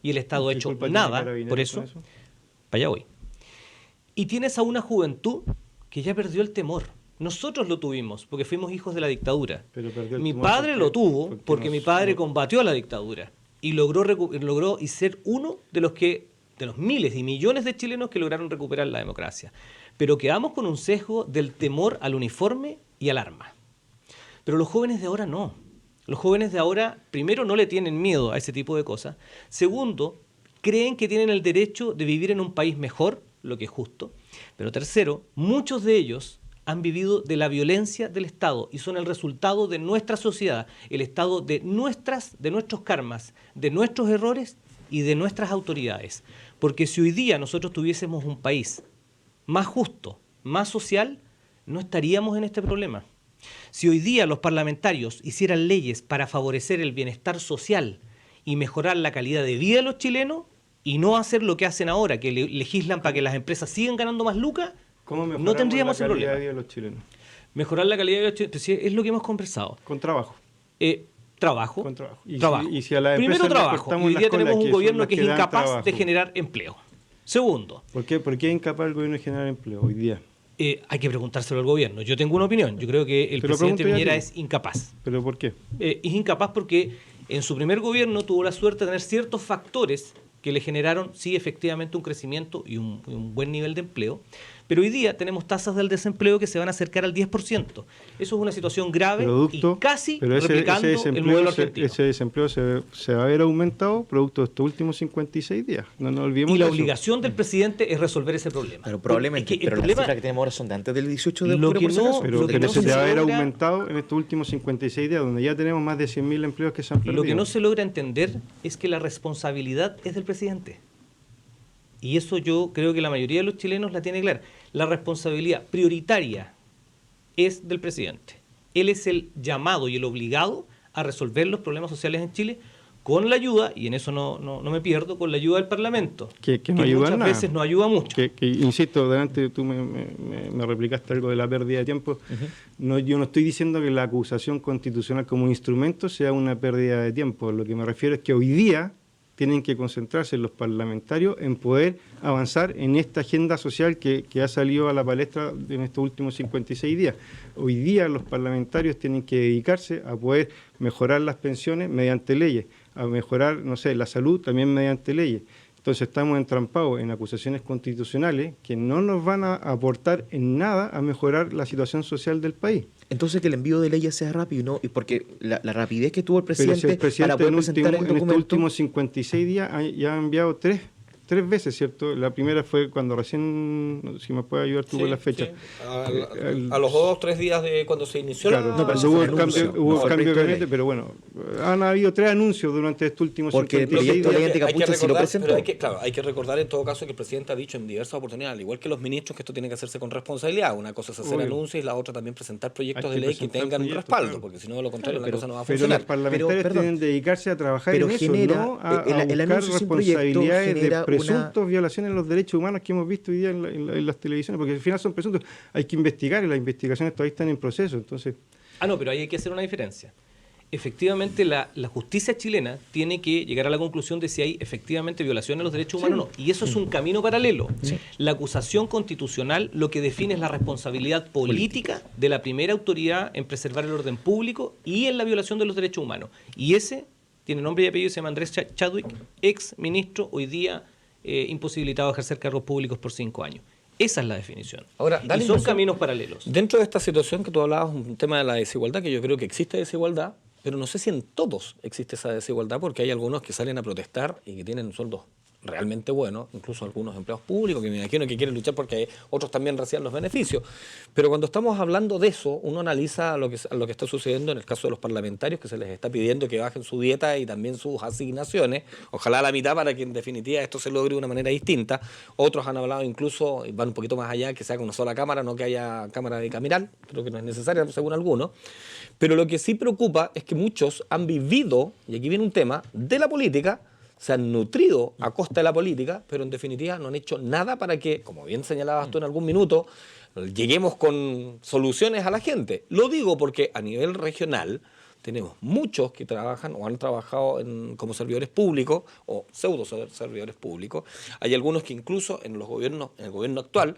y el Estado ha hecho nada por eso. Para allá voy. Y tienes a una juventud que ya perdió el temor. Nosotros lo tuvimos porque fuimos hijos de la dictadura. Mi padre lo tuvo porque mi padre combatió a la dictadura y logró y ser uno de los miles y millones de chilenos que lograron recuperar la democracia. Pero quedamos con un sesgo del temor al uniforme y al arma. Pero los jóvenes de ahora no. Los jóvenes de ahora, primero, no le tienen miedo a ese tipo de cosas. Segundo, creen que tienen el derecho de vivir en un país mejor, lo que es justo. Pero tercero, muchos de ellos han vivido de la violencia del Estado y son el resultado de nuestra sociedad, el Estado de nuestros karmas, de nuestros errores y de nuestras autoridades. Porque si hoy día nosotros tuviésemos un país más justo, más social, no estaríamos en este problema. Si hoy día los parlamentarios hicieran leyes para favorecer el bienestar social y mejorar la calidad de vida de los chilenos y no hacer lo que hacen ahora, que legislan para que las empresas sigan ganando más lucas, no tendríamos el problema. ¿Cómo mejorar la calidad de vida de los chilenos? Mejorar la calidad de los chilenos es lo que hemos conversado. Con trabajo. Trabajo. Con trabajo. Y si a las primero trabajo. Hoy día tenemos un gobierno que es incapaz de trabajo. generar empleo. Segundo. ¿Por qué es incapaz el gobierno de generar empleo hoy día? Hay que preguntárselo al gobierno. Yo tengo una opinión. Yo creo que el presidente Piñera es incapaz. ¿Pero por qué? Es incapaz porque en su primer gobierno tuvo la suerte de tener ciertos factores que le generaron, sí, efectivamente un crecimiento y un buen nivel de empleo, pero hoy día tenemos tasas del desempleo que se van a acercar al 10%. Eso es una situación grave y casi replicando el modelo argentino. Ese desempleo se va a ver aumentado producto de estos últimos 56 días. No nos olvidemos y la de eso. obligación del presidente es resolver ese problema. Pero probablemente, pero las cifras que tenemos ahora son de antes del 18 de octubre. Pero se va a ver aumentado en estos últimos 56 días, donde ya tenemos más de 100.000 empleos que se han perdido. Lo que no se logra entender es que la responsabilidad es del presidente. Y eso yo creo que la mayoría de los chilenos la tiene clara. La responsabilidad prioritaria es del presidente. Él es el llamado y el obligado a resolver los problemas sociales en Chile con la ayuda, y en eso no me pierdo, con la ayuda del Parlamento. Que no ayuda muchas veces no ayuda mucho. Que insisto, delante tú me replicaste algo de la pérdida de tiempo. Yo no estoy diciendo que la acusación constitucional como instrumento sea una pérdida de tiempo. Lo que me refiero es que hoy día tienen que concentrarse los parlamentarios en poder avanzar en esta agenda social que ha salido a la palestra en estos últimos 56 días. Hoy día los parlamentarios tienen que dedicarse a poder mejorar las pensiones mediante leyes, a mejorar, la salud también mediante leyes. Entonces estamos entrampados en acusaciones constitucionales que no nos van a aportar en nada a mejorar la situación social del país. Entonces que el envío de leyes sea rápido, y porque la rapidez que tuvo el presidente, pero si el presidente para poder presentar el documento... En estos últimos 56 días ya ha enviado tres veces, ¿cierto? La primera fue cuando recién, si me puedes ayudar tú con la fecha. Sí. A los 2 o 3 días de cuando se inició hubo el cambio de gabinete, pero bueno, han habido 3 anuncios durante estos últimos 56 días. Hay que recordar en todo caso que el presidente ha dicho en diversas oportunidades, al igual que los ministros, que esto tiene que hacerse con responsabilidad. Una cosa es hacer anuncios y la otra también presentar proyectos de ley que tengan un respaldo, porque si no, de lo contrario, la cosa no va a funcionar. Pero los parlamentarios tienen que dedicarse a trabajar en eso, no a buscar responsabilidades de presuntos violaciones de los derechos humanos que hemos visto hoy día en las televisiones, porque al final son presuntos, hay que investigar y las investigaciones todavía están en proceso. Entonces, no, pero ahí hay que hacer una diferencia. Efectivamente, la justicia chilena tiene que llegar a la conclusión de si hay efectivamente violaciones de los derechos humanos o no, y eso es un camino paralelo. La acusación constitucional lo que define es la responsabilidad política de la primera autoridad en preservar el orden público y en la violación de los derechos humanos, y ese tiene nombre y apellido, se llama Andrés Chadwick, ex ministro, hoy día imposibilitado de ejercer cargos públicos por 5 años. Esa es la definición. Ahora, y son caminos paralelos. Dentro de esta situación que tú hablabas, un tema de la desigualdad, que yo creo que existe desigualdad, pero no sé si en todos existe esa desigualdad, porque hay algunos que salen a protestar y que tienen sueldos realmente buenos, incluso algunos empleados públicos, que me imagino que quieren luchar porque otros también reciben los beneficios. Pero cuando estamos hablando de eso, uno analiza lo que está sucediendo en el caso de los parlamentarios, que se les está pidiendo que bajen su dieta y también sus asignaciones, ojalá a la mitad para que en definitiva esto se logre de una manera distinta. Otros han hablado incluso, y van un poquito más allá, que se haga una sola cámara, no que haya cámara bicameral, creo que no es necesaria según algunos. Pero lo que sí preocupa es que muchos han vivido, y aquí viene un tema, de la política, se han nutrido a costa de la política, pero en definitiva no han hecho nada para que, como bien señalabas tú en algún minuto, lleguemos con soluciones a la gente. Lo digo porque a nivel regional tenemos muchos que trabajan o han trabajado como servidores públicos o pseudo servidores públicos. Hay algunos que incluso en el gobierno actual,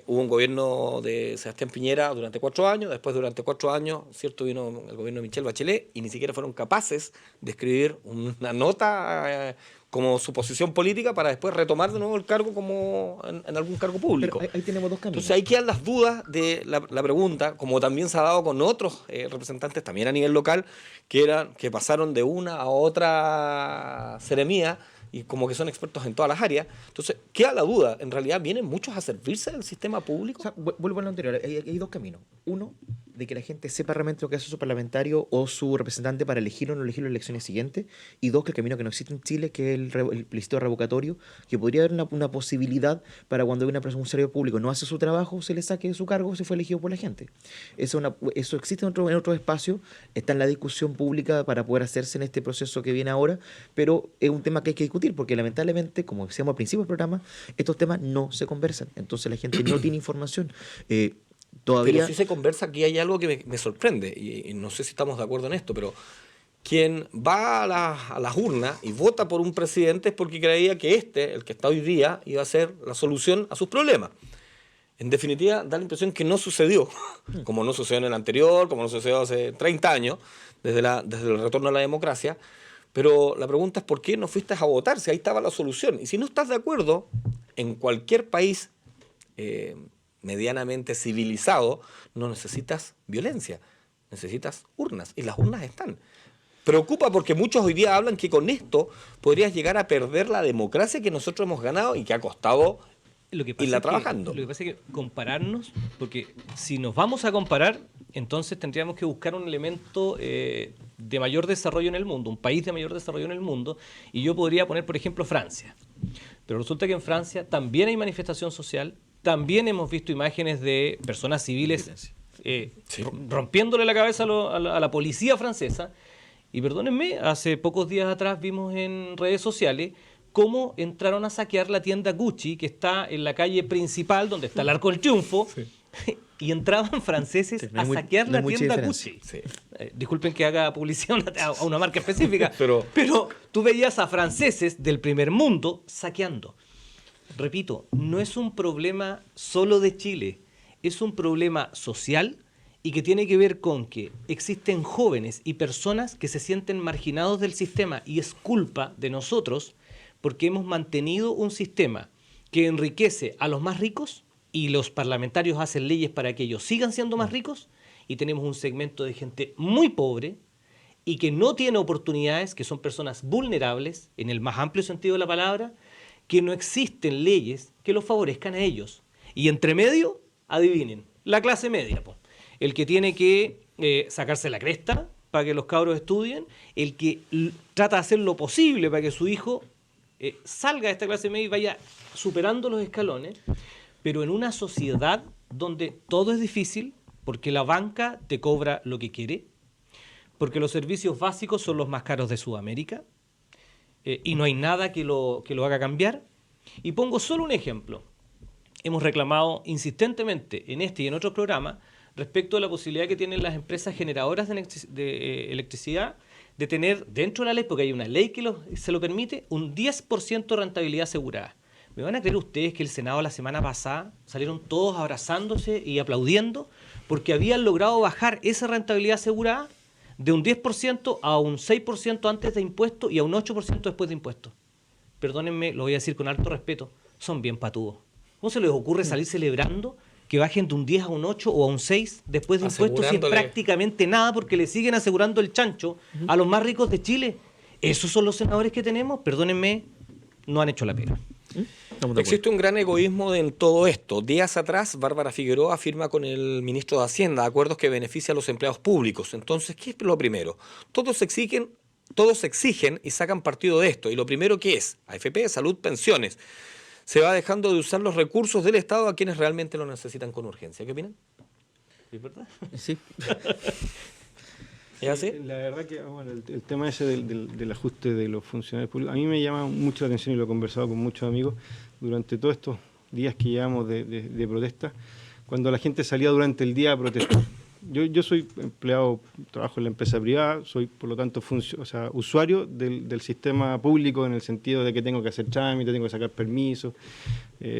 hubo un gobierno de Sebastián Piñera durante 4 años, después durante 4 años, cierto, vino el gobierno de Michelle Bachelet y ni siquiera fueron capaces de escribir una nota como su posición política para después retomar de nuevo el cargo como en algún cargo público. Pero ahí tenemos 2 caminos. Entonces ahí quedan las dudas de la pregunta, como también se ha dado con otros representantes también a nivel local, que pasaron de una a otra seremía y como que son expertos en todas las áreas. Entonces, queda la duda, en realidad vienen muchos a servirse del sistema público. O sea, vuelvo a lo anterior, hay 2 caminos. Uno, de que la gente sepa realmente lo que hace su parlamentario o su representante para elegir o no elegir las elecciones siguientes. Y 2, que el camino que no existe en Chile, que es el plebiscito revocatorio, que podría haber una posibilidad para cuando un servidor público no hace su trabajo, se le saque de su cargo si fue elegido por la gente. Eso existe en otro espacio, está en la discusión pública para poder hacerse en este proceso que viene ahora, pero es un tema que hay que discutir, porque lamentablemente, como decíamos al principio del programa, estos temas no se conversan. Entonces la gente no tiene información. Todavía... Pero si se conversa, aquí hay algo que me sorprende, y no sé si estamos de acuerdo en esto, pero quien va a las urnas y vota por un presidente es porque creía que el que está hoy día, iba a ser la solución a sus problemas. En definitiva, da la impresión que no sucedió, como no sucedió en el anterior, como no sucedió hace 30 años, desde el retorno a la democracia. Pero la pregunta es ¿por qué no fuiste a votar? Si ahí estaba la solución. Y si no estás de acuerdo, en cualquier país medianamente civilizado, no necesitas violencia, necesitas urnas. Y las urnas están. Preocupa porque muchos hoy día hablan que con esto podrías llegar a perder la democracia que nosotros hemos ganado y que ha costado irla trabajando. Lo que pasa es que compararnos, porque si nos vamos a comparar, entonces tendríamos que buscar un elemento de mayor desarrollo en el mundo, un país de mayor desarrollo en el mundo, y yo podría poner, por ejemplo, Francia. Pero resulta que en Francia también hay manifestación social, también hemos visto imágenes de personas civiles rompiéndole la cabeza a la policía francesa. Y perdónenme, hace pocos días atrás vimos en redes sociales cómo entraron a saquear la tienda Gucci, que está en la calle principal, donde está el Arco del Triunfo, y entraban franceses a saquear la tienda Gucci. Disculpen que haga publicidad a una marca específica, pero tú veías a franceses del primer mundo saqueando. Repito, no es un problema solo de Chile, es un problema social y que tiene que ver con que existen jóvenes y personas que se sienten marginados del sistema y es culpa de nosotros porque hemos mantenido un sistema que enriquece a los más ricos y los parlamentarios hacen leyes para que ellos sigan siendo más ricos y tenemos un segmento de gente muy pobre y que no tiene oportunidades, que son personas vulnerables en el más amplio sentido de la palabra, que no existen leyes que los favorezcan a ellos. Y entre medio, adivinen, la clase media, po. El que tiene que sacarse la cresta para que los cabros estudien, el que trata de hacer lo posible para que su hijo salga de esta clase media y vaya superando los escalones, pero en una sociedad donde todo es difícil, porque la banca te cobra lo que quiere, porque los servicios básicos son los más caros de Sudamérica, y no hay nada que lo haga cambiar. Y pongo solo un ejemplo. Hemos reclamado insistentemente en este y en otros programas respecto a la posibilidad que tienen las empresas generadoras de electricidad de tener dentro de la ley, porque hay una ley que se lo permite, un 10% de rentabilidad asegurada. ¿Me van a creer ustedes que el Senado la semana pasada salieron todos abrazándose y aplaudiendo porque habían logrado bajar esa rentabilidad asegurada de un 10% a un 6% antes de impuestos y a un 8% después de impuestos? Perdónenme, lo voy a decir con alto respeto, son bien patudos. ¿Cómo se les ocurre salir celebrando que bajen de un 10 a un 8 o a un 6 después de impuestos y es prácticamente nada porque le siguen asegurando el chancho a los más ricos de Chile? ¿Esos son los senadores que tenemos? Perdónenme, no han hecho la pega. Existe un gran egoísmo en todo esto. Días atrás, Bárbara Figueroa firma con el ministro de Hacienda acuerdos que benefician a los empleados públicos. Entonces, ¿qué es lo primero? Todos exigen y sacan partido de esto. Y lo primero que es AFP, salud, pensiones. Se va dejando de usar los recursos del Estado a quienes realmente lo necesitan con urgencia. ¿Qué opinan? ¿Es verdad? Sí. ¿Es así? La verdad que bueno, el tema ese del ajuste de los funcionarios públicos, a mí me llama mucho la atención y lo he conversado con muchos amigos durante todos estos días que llevamos de protesta, cuando la gente salía durante el día a protestar. Yo soy empleado, trabajo en la empresa privada, soy por lo tanto usuario del sistema público en el sentido de que tengo que hacer trámites, tengo que sacar permisos,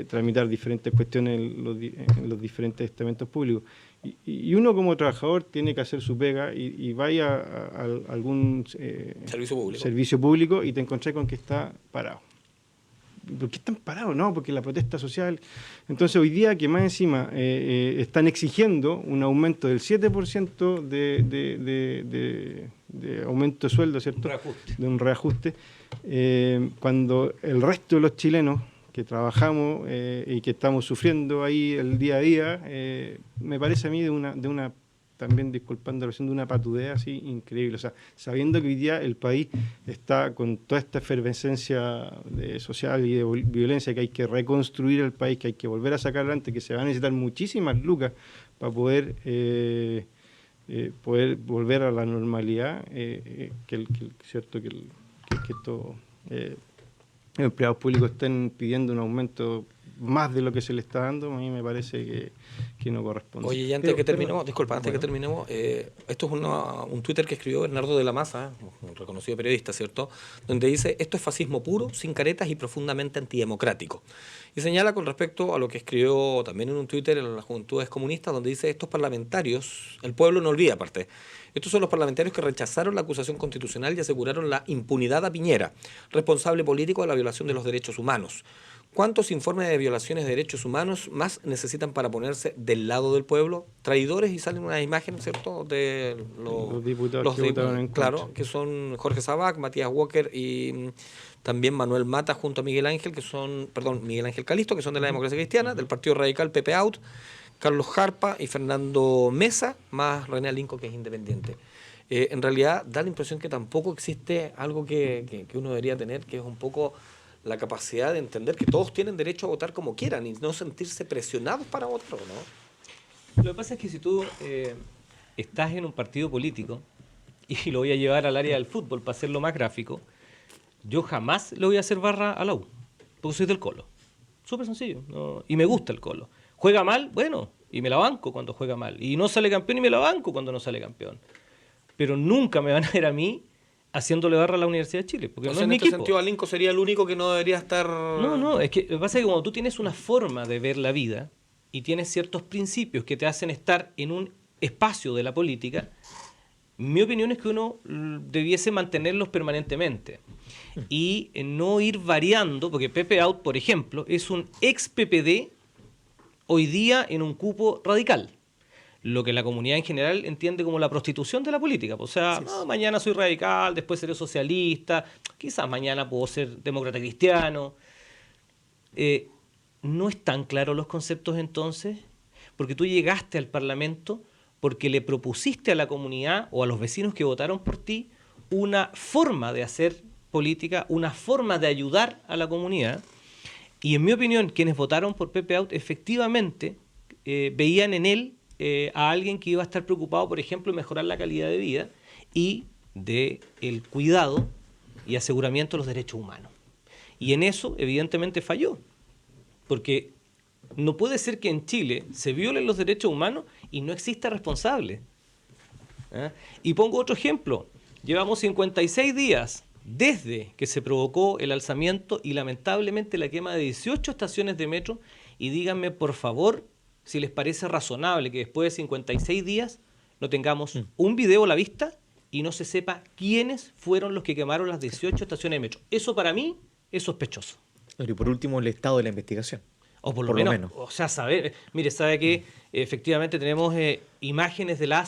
tramitar diferentes cuestiones en los diferentes estamentos públicos. Y uno como trabajador tiene que hacer su pega y vaya a algún servicio público y te encontré con que está parado. ¿Por qué están parados? No, porque la protesta social. Entonces hoy día que más encima están exigiendo un aumento del 7% de aumento de sueldo, ¿cierto? De un reajuste, cuando el resto de los chilenos que trabajamos y que estamos sufriendo ahí el día a día, me parece a mí de una también disculpando, de una patudea así increíble. O sea, sabiendo que hoy día el país está con toda esta efervescencia social y de violencia, que hay que reconstruir el país, que hay que volver a sacar adelante, que se van a necesitar muchísimas lucas para poder volver a la normalidad, cierto que estos empleados públicos estén pidiendo un aumento más de lo que se le está dando, a mí me parece que no corresponde. Oye, y antes que terminemos, esto es un Twitter que escribió Bernardo de la Maza, un reconocido periodista, ¿cierto?, donde dice, esto es fascismo puro, sin caretas y profundamente antidemocrático. Y señala con respecto a lo que escribió también en un Twitter en las Juventudes Comunistas, donde dice: estos parlamentarios, el pueblo no olvida aparte, estos son los parlamentarios que rechazaron la acusación constitucional y aseguraron la impunidad a Piñera, responsable político de la violación de los derechos humanos. ¿Cuántos informes de violaciones de derechos humanos más necesitan para ponerse del lado del pueblo? Traidores, y salen unas imágenes, ¿cierto?, de los diputados que votaron en claro, contra. que son Jorge Sabac, Matías Walker y también Manuel Mata junto a Miguel Ángel, Miguel Ángel Calisto, que son de la Democracia Cristiana, del Partido Radical Pepe Out, Carlos Jarpa y Fernando Mesa, más René Alinco, que es independiente. En realidad da la impresión que tampoco existe algo que uno debería tener, que es un poco la capacidad de entender que todos tienen derecho a votar como quieran y no sentirse presionados para votar, ¿o no? Lo que pasa es que si tú estás en un partido político, y lo voy a llevar al área del fútbol para hacerlo más gráfico, yo jamás le voy a hacer barra a la U, porque soy del Colo. Súper sencillo, ¿no? Y me gusta el Colo. ¿Juega mal? Bueno, y me la banco cuando juega mal. Y no sale campeón y me la banco cuando no sale campeón. Pero nunca me van a ver a mí haciéndole barra a la Universidad de Chile, porque no es mi equipo. En este sentido, Alinco sería el único que no debería estar... No, es que lo que pasa es que cuando tú tienes una forma de ver la vida y tienes ciertos principios que te hacen estar en un espacio de la política, mi opinión es que uno debiese mantenerlos permanentemente y no ir variando, porque Pepe Out, por ejemplo, es un ex PPD hoy día en un cupo radical. Lo que la comunidad en general entiende como la prostitución de la política. O sea, no, mañana soy radical, después seré socialista, quizás mañana puedo ser demócrata cristiano. No están claros los conceptos entonces, porque tú llegaste al Parlamento porque le propusiste a la comunidad o a los vecinos que votaron por ti una forma de hacer política, una forma de ayudar a la comunidad. Y en mi opinión, quienes votaron por Pepe Out efectivamente veían en él a alguien que iba a estar preocupado, por ejemplo, en mejorar la calidad de vida y de el cuidado y aseguramiento de los derechos humanos. Y en eso, evidentemente, falló. Porque no puede ser que en Chile se violen los derechos humanos y no exista responsable. Y pongo otro ejemplo. Llevamos 56 días desde que se provocó el alzamiento y lamentablemente la quema de 18 estaciones de metro, y díganme, por favor, si les parece razonable que después de 56 días no tengamos un video a la vista y no se sepa quiénes fueron los que quemaron las 18 estaciones de metro. Eso para mí es sospechoso. Y por último, el estado de la investigación. O por lo menos. O sea, saber, mire, sabe que efectivamente tenemos imágenes de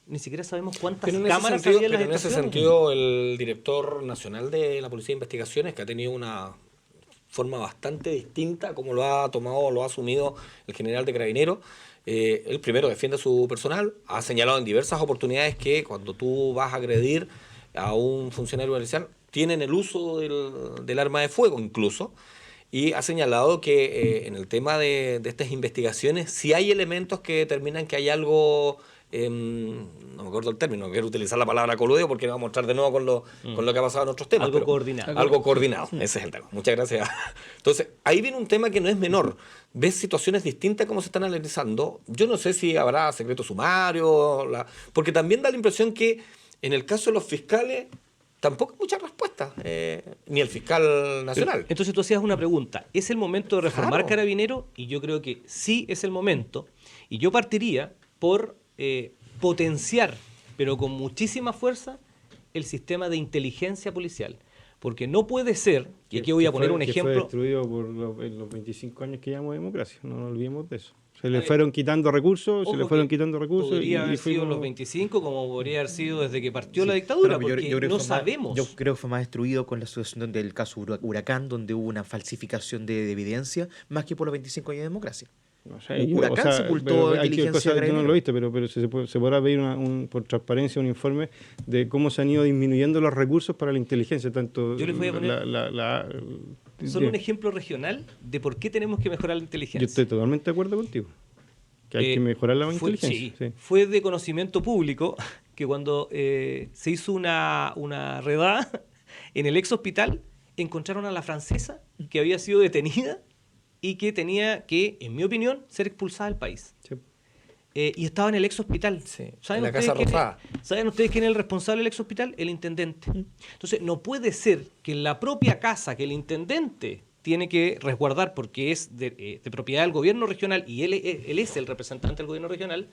ni siquiera sabemos cuántas cámaras había en las estaciones. En ese sentido, el director nacional de la Policía de Investigaciones, que ha tenido una forma bastante distinta como lo ha tomado, lo ha asumido el general de Carabineros. Él primero defiende a su personal, ha señalado en diversas oportunidades que cuando tú vas a agredir a un funcionario policial, tienen el uso del arma de fuego incluso, y ha señalado que en el tema de estas investigaciones, si hay elementos que determinan que hay algo... no me acuerdo el término, quiero utilizar la palabra coludeo porque vamos a mostrar de nuevo con lo que ha pasado en otros temas. Algo coordinado. Algo coordinado, ese es el tema. Muchas gracias. Entonces, ahí viene un tema que no es menor. Ves situaciones distintas como se están analizando. Yo no sé si habrá secreto sumario, porque también da la impresión que en el caso de los fiscales tampoco hay muchas respuestas, ni el fiscal nacional. Entonces tú hacías una pregunta, ¿es el momento de reformar Carabineros? Y yo creo que sí es el momento, y yo partiría por potenciar, pero con muchísima fuerza, el sistema de inteligencia policial. Porque no puede ser, y aquí voy a poner un ejemplo... Que fue destruido por los 25 años que llamamos democracia, no nos olvidemos de eso. Se le fueron quitando recursos, Podría haber sido los 25, como podría haber sido desde que partió la dictadura, porque yo no sabemos. Yo creo que fue más destruido con la situación del caso Huracán, donde hubo una falsificación de evidencia, más que por los 25 años de democracia. No sé, Huracán sepultó inteligencia. Tú no lo viste, pero se podrá pedir por transparencia un informe de cómo se han ido disminuyendo los recursos para la inteligencia. Tanto yo les voy a poner solo un ejemplo regional de por qué tenemos que mejorar la inteligencia. Yo estoy totalmente de acuerdo contigo, que hay que mejorar la inteligencia. Sí. Fue de conocimiento público que cuando se hizo una redada en el ex hospital, encontraron a la francesa que había sido detenida y que tenía que, en mi opinión, ser expulsada del país. Sí. Y estaba en el ex hospital. Sí, en la Casa Rosada. ¿Saben ustedes quién es el responsable del ex hospital? El intendente. Entonces, no puede ser que en la propia casa que el intendente tiene que resguardar, porque es de propiedad del gobierno regional y él es el representante del gobierno regional,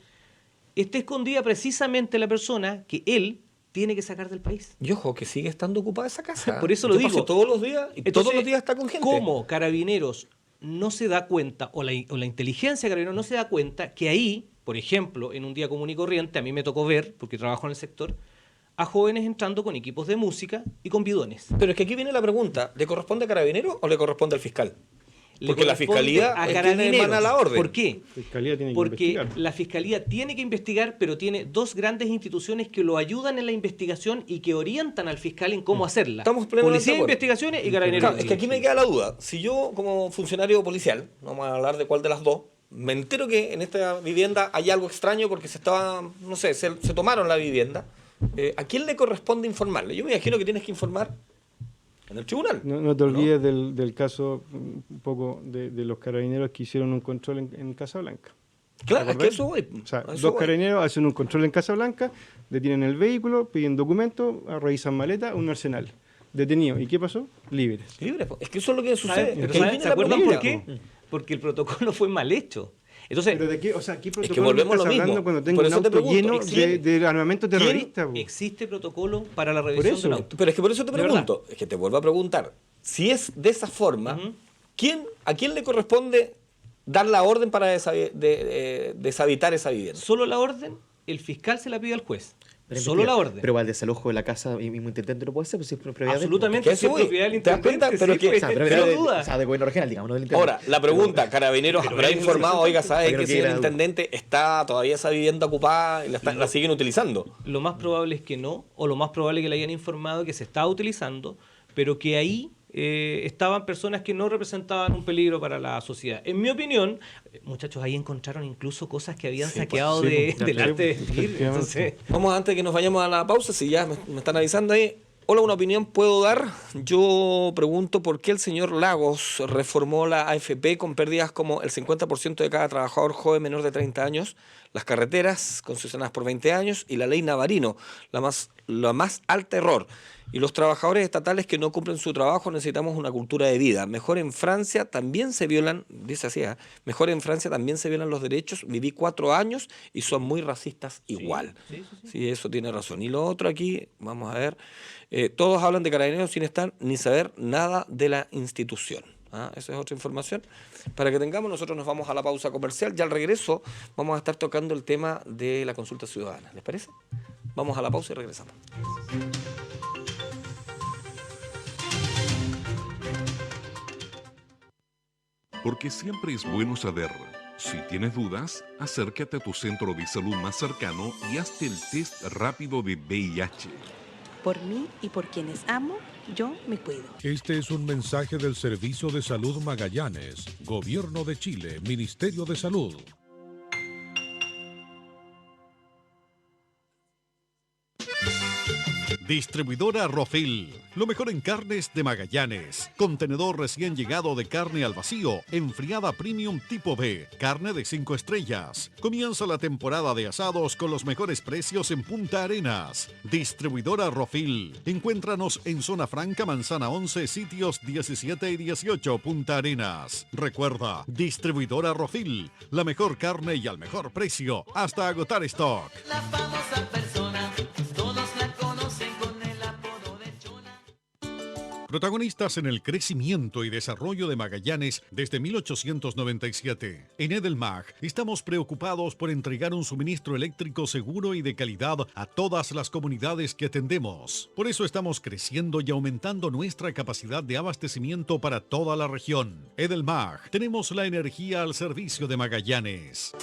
esté escondida precisamente la persona que él tiene que sacar del país. Y ojo, que sigue estando ocupada esa casa. Por eso lo digo. Todos los días, y Entonces, todos los días está con gente. ¿Cómo Carabineros no se da cuenta, o la inteligencia de Carabineros no se da cuenta que ahí, por ejemplo, en un día común y corriente, a mí me tocó ver, porque trabajo en el sector, a jóvenes entrando con equipos de música y con bidones? Pero es que aquí viene la pregunta, ¿le corresponde a Carabineros o le corresponde al fiscal? Porque la Fiscalía a es quien Carabineros. emana la orden. ¿Por qué? Fiscalía tiene que Porque investigar. la Fiscalía tiene que investigar, pero tiene dos grandes instituciones que lo ayudan en la investigación y que orientan al fiscal en cómo hacerla. Estamos plenamente Policía de de acuerdo. Investigaciones y Carabineros. Claro, es que aquí me queda la duda. Si yo, como funcionario policial, no vamos a hablar de cuál de las dos, me entero que en esta vivienda hay algo extraño porque se tomaron la vivienda, ¿a quién le corresponde informarle? Yo me imagino que tienes que informar en el tribunal. No te olvides del caso un poco de los carabineros que hicieron un control en Casablanca. Claro, es que eso voy. O sea, a eso dos voy. carabineros hacen un control en Casablanca, detienen el vehículo, piden documentos, revisan maleta, un arsenal. Detenido. ¿Y qué pasó? Libres. Libres. Es que eso es lo que sucede. Pero Ahí viene ¿se la acuerdan por pregunta. qué? Porque el protocolo fue mal hecho. Entonces, ¿Pero de qué? O sea, ¿qué protocolo que volvemos estás a lo mismo. hablando cuando tengo Por un eso te auto pregunto, lleno de armamento terrorista? po? existe protocolo para la revisión eso. del auto. Pero es que por eso te De pregunto, es que te vuelvo a preguntar, si es de esa forma, ¿a quién le corresponde dar la orden para deshabitar esa vivienda? Solo la orden, el fiscal se la pide al juez. Pero Solo la orden. Pero para el desalojo de la casa, el mismo intendente no puede ser, pues si es propiedad de él. Absolutamente, Que si es eso voy. propiedad del ¿Te das cuenta? intendente, Pero sí, que- pues, O sea, pero no de, duda. o sea, de gobierno regional, digamos, no del intendente. Ahora, la pregunta, Carabineros habrá es informado, oiga, ¿sabe Pero que no señor quiera- intendente está todavía esa vivienda ocupada y la siguen utilizando? Lo más probable es que no, o lo más probable es que le hayan informado que se estaba utilizando, pero que ahí estaban personas que no representaban un peligro para la sociedad. En mi opinión, muchachos, ahí encontraron incluso cosas que habían saqueado del arte de vestir. Entonces, Vamos, antes de que nos vayamos a la pausa, si ya me están avisando ahí. Hola, una opinión puedo dar. Yo pregunto por qué el señor Lagos reformó la AFP con pérdidas como el 50% de cada trabajador joven menor de 30 años, las carreteras concesionadas por 20 años y la ley Navarino, la más alta error. Y los trabajadores estatales que no cumplen su trabajo necesitamos una cultura de vida. Mejor en Francia también se violan, dice así, mejor en Francia también se violan los derechos. Viví 4 años y son muy racistas igual. Sí, eso tiene razón. Y lo otro aquí, vamos a ver, todos hablan de Carabineros sin estar ni saber nada de la institución. Esa es otra información. Para que tengamos, nosotros nos vamos a la pausa comercial. Ya al regreso vamos a estar tocando el tema de la consulta ciudadana. ¿Les parece? Vamos a la pausa y regresamos. Porque siempre es bueno saber. Si tienes dudas, acércate a tu centro de salud más cercano y hazte el test rápido de VIH. Por mí y por quienes amo, yo me cuido. Este es un mensaje del Servicio de Salud Magallanes, Gobierno de Chile, Ministerio de Salud. Distribuidora Rofil, lo mejor en carnes de Magallanes. Contenedor recién llegado de carne al vacío, enfriada premium tipo B, carne de 5 estrellas. Comienza la temporada de asados con los mejores precios en Punta Arenas. Distribuidora Rofil, encuéntranos en Zona Franca, Manzana 11, sitios 17 y 18, Punta Arenas. Recuerda, Distribuidora Rofil, la mejor carne y al mejor precio, hasta agotar stock. La famosa persona, todos la conocen con el apodo de Chona. Protagonistas en el crecimiento y desarrollo de Magallanes desde 1897. En Edelmag estamos preocupados por entregar un suministro eléctrico seguro y de calidad a todas las comunidades que atendemos. Por eso estamos creciendo y aumentando nuestra capacidad de abastecimiento para toda la región. Edelmag, tenemos la energía al servicio de Magallanes.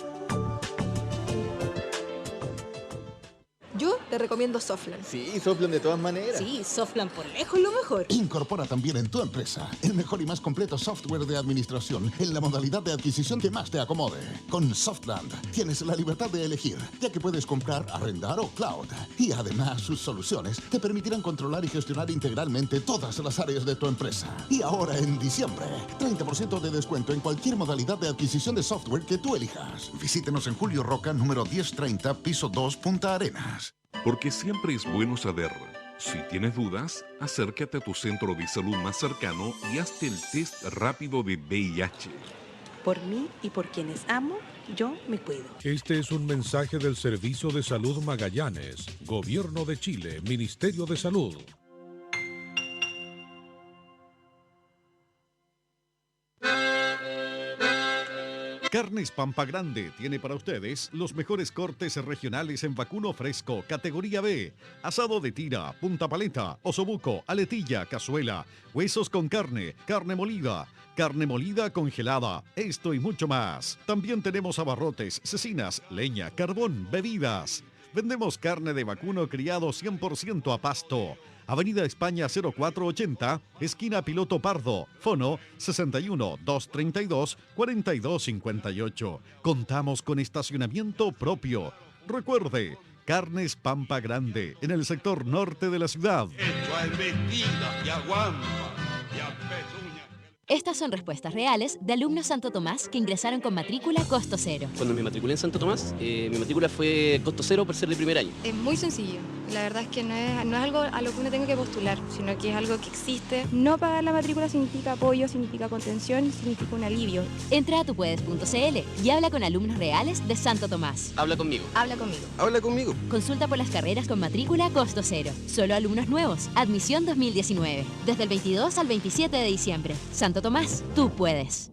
Yo te recomiendo Softland. Sí, Softland de todas maneras. Sí, Softland por lejos lo mejor. Incorpora también en tu empresa el mejor y más completo software de administración en la modalidad de adquisición que más te acomode. Con Softland tienes la libertad de elegir, ya que puedes comprar, arrendar o cloud. Y además sus soluciones te permitirán controlar y gestionar integralmente todas las áreas de tu empresa. Y ahora en diciembre, 30% de descuento en cualquier modalidad de adquisición de software que tú elijas. Visítenos en Julio Roca, número 1030, piso 2, Punta Arenas. Porque siempre es bueno saber. Si tienes dudas, acércate a tu centro de salud más cercano y hazte el test rápido de VIH. Por mí y por quienes amo, yo me cuido. Este es un mensaje del Servicio de Salud Magallanes, Gobierno de Chile, Ministerio de Salud. Carnes Pampa Grande tiene para ustedes los mejores cortes regionales en vacuno fresco, categoría B, asado de tira, punta paleta, osobuco, aletilla, cazuela, huesos con carne, carne molida congelada, esto y mucho más. También tenemos abarrotes, cecinas, leña, carbón, bebidas. Vendemos carne de vacuno criado 100% a pasto. Avenida España 0480, esquina Piloto Pardo, fono 61 232 4258. Contamos con estacionamiento propio. Recuerde, Carnes Pampa Grande, en el sector norte de la ciudad. Estas son respuestas reales de alumnos Santo Tomás que ingresaron con matrícula costo cero. Cuando me matriculé en Santo Tomás, mi matrícula fue costo cero por ser de primer año. Es muy sencillo. La verdad es que no es algo a lo que uno tenga que postular, sino que es algo que existe. No pagar la matrícula significa apoyo, significa contención, significa un alivio. Entra a tupuedes.cl y habla con alumnos reales de Santo Tomás. Habla conmigo. Habla conmigo. Habla conmigo. Consulta por las carreras con matrícula costo cero. Solo alumnos nuevos. Admisión 2019. Desde el 22 al 27 de diciembre. Santo Tomás, tú puedes.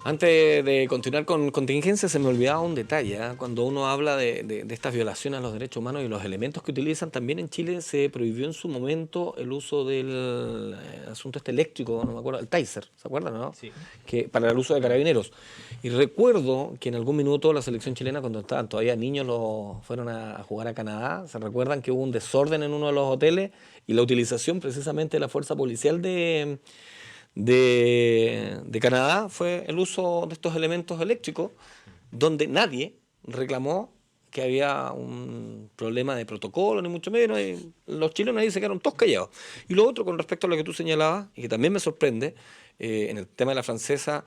Antes de continuar con contingencia, se me olvidaba un detalle, ¿eh? Cuando uno habla de estas violaciones a los derechos humanos y los elementos que utilizan, también en Chile se prohibió en su momento el uso del asunto este eléctrico, no me acuerdo, el taser, ¿se acuerdan, no? Sí. Que para el uso de carabineros. Y recuerdo que en algún minuto la selección chilena, cuando estaban todavía niños, fueron a jugar a Canadá, se recuerdan que hubo un desorden en uno de los hoteles y la utilización precisamente de la fuerza policial de Canadá fue el uso de estos elementos eléctricos, donde nadie reclamó que había un problema de protocolo, ni mucho menos, y los chilenos ahí se quedaron todos callados. Y lo otro, con respecto a lo que tú señalabas, y que también me sorprende, en el tema de la francesa,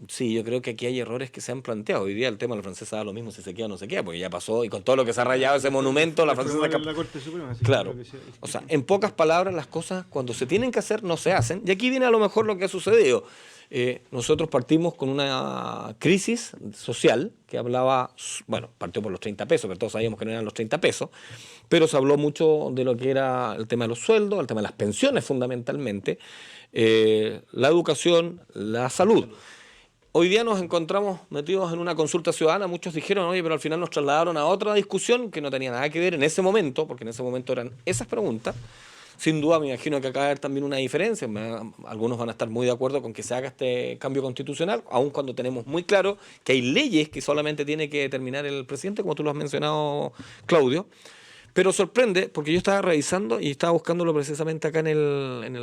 sí, yo creo que aquí hay errores que se han planteado. Hoy día el tema de la francesa da lo mismo si se queda o no se queda, porque ya pasó, y con todo lo que se ha rayado ese monumento, la francesa... La Corte Suprema, claro, o sea, en pocas palabras, las cosas cuando se tienen que hacer no se hacen, y aquí viene a lo mejor lo que ha sucedido. Nosotros partimos con una crisis social que hablaba, bueno, partió por los 30 pesos, pero todos sabíamos que no eran los 30 pesos, pero se habló mucho de lo que era el tema de los sueldos, el tema de las pensiones fundamentalmente, la educación, la salud. Hoy día nos encontramos metidos en una consulta ciudadana, muchos dijeron, oye, pero al final nos trasladaron a otra discusión que no tenía nada que ver en ese momento, porque en ese momento eran esas preguntas. Sin duda me imagino que acá va a haber también una diferencia, algunos van a estar muy de acuerdo con que se haga este cambio constitucional, aun cuando tenemos muy claro que hay leyes que solamente tiene que determinar el presidente, como tú lo has mencionado, Claudio. Pero sorprende, porque yo estaba revisando y estaba buscándolo precisamente acá en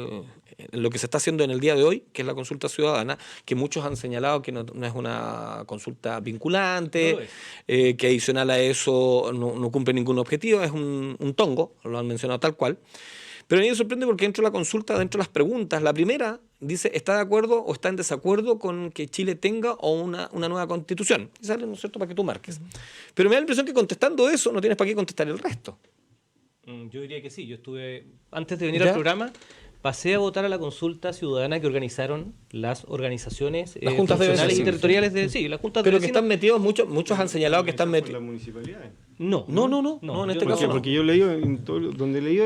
lo que se está haciendo en el día de hoy, que es la consulta ciudadana, que muchos han señalado que no es una consulta vinculante, que adicional a eso no cumple ningún objetivo, es un tongo, lo han mencionado tal cual. Pero a mí me sorprende porque dentro de la consulta, dentro de las preguntas, la primera dice, ¿está de acuerdo o está en desacuerdo con que Chile tenga o una nueva constitución? Y sale, ¿no es cierto?, para que tú marques. Pero me da la impresión que contestando eso no tienes para qué contestar el resto. Yo diría que sí. Yo estuve, antes de venir al programa, pasé a votar a la consulta ciudadana que organizaron las organizaciones las juntas de vecinos y territoriales de las juntas pero de que están metidos, muchos han señalado que están metidos. ¿Las municipalidades? No, en este caso no. Porque yo he leído, donde he leído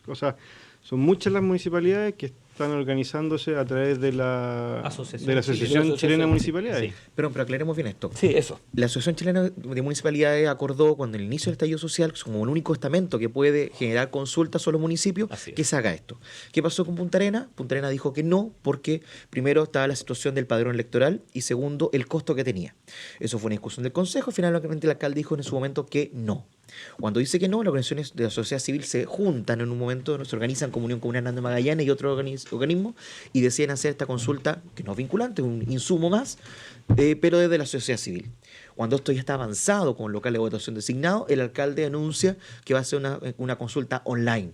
o sea, son muchas las municipalidades que están organizándose a través de la Asociación Chilena de Municipalidades. Sí. Pero aclaremos bien esto. Sí, eso. La Asociación Chilena de Municipalidades acordó cuando el inicio del estallido social, como el único estamento que puede generar consultas a los municipios, que se haga esto. ¿Qué pasó con Punta Arenas? Punta Arenas dijo que no, porque primero estaba la situación del padrón electoral y segundo, el costo que tenía. Eso fue una discusión del Consejo, finalmente el alcalde dijo en su momento que no. Cuando dice que no, las organizaciones de la sociedad civil se juntan en un momento, se organizan en comunión con una Hernando Magallanes y otras organizaciones organismos, y deciden hacer esta consulta, que no es vinculante, es un insumo más, pero desde la sociedad civil. Cuando esto ya está avanzado con local de votación designado, el alcalde anuncia que va a hacer una consulta online,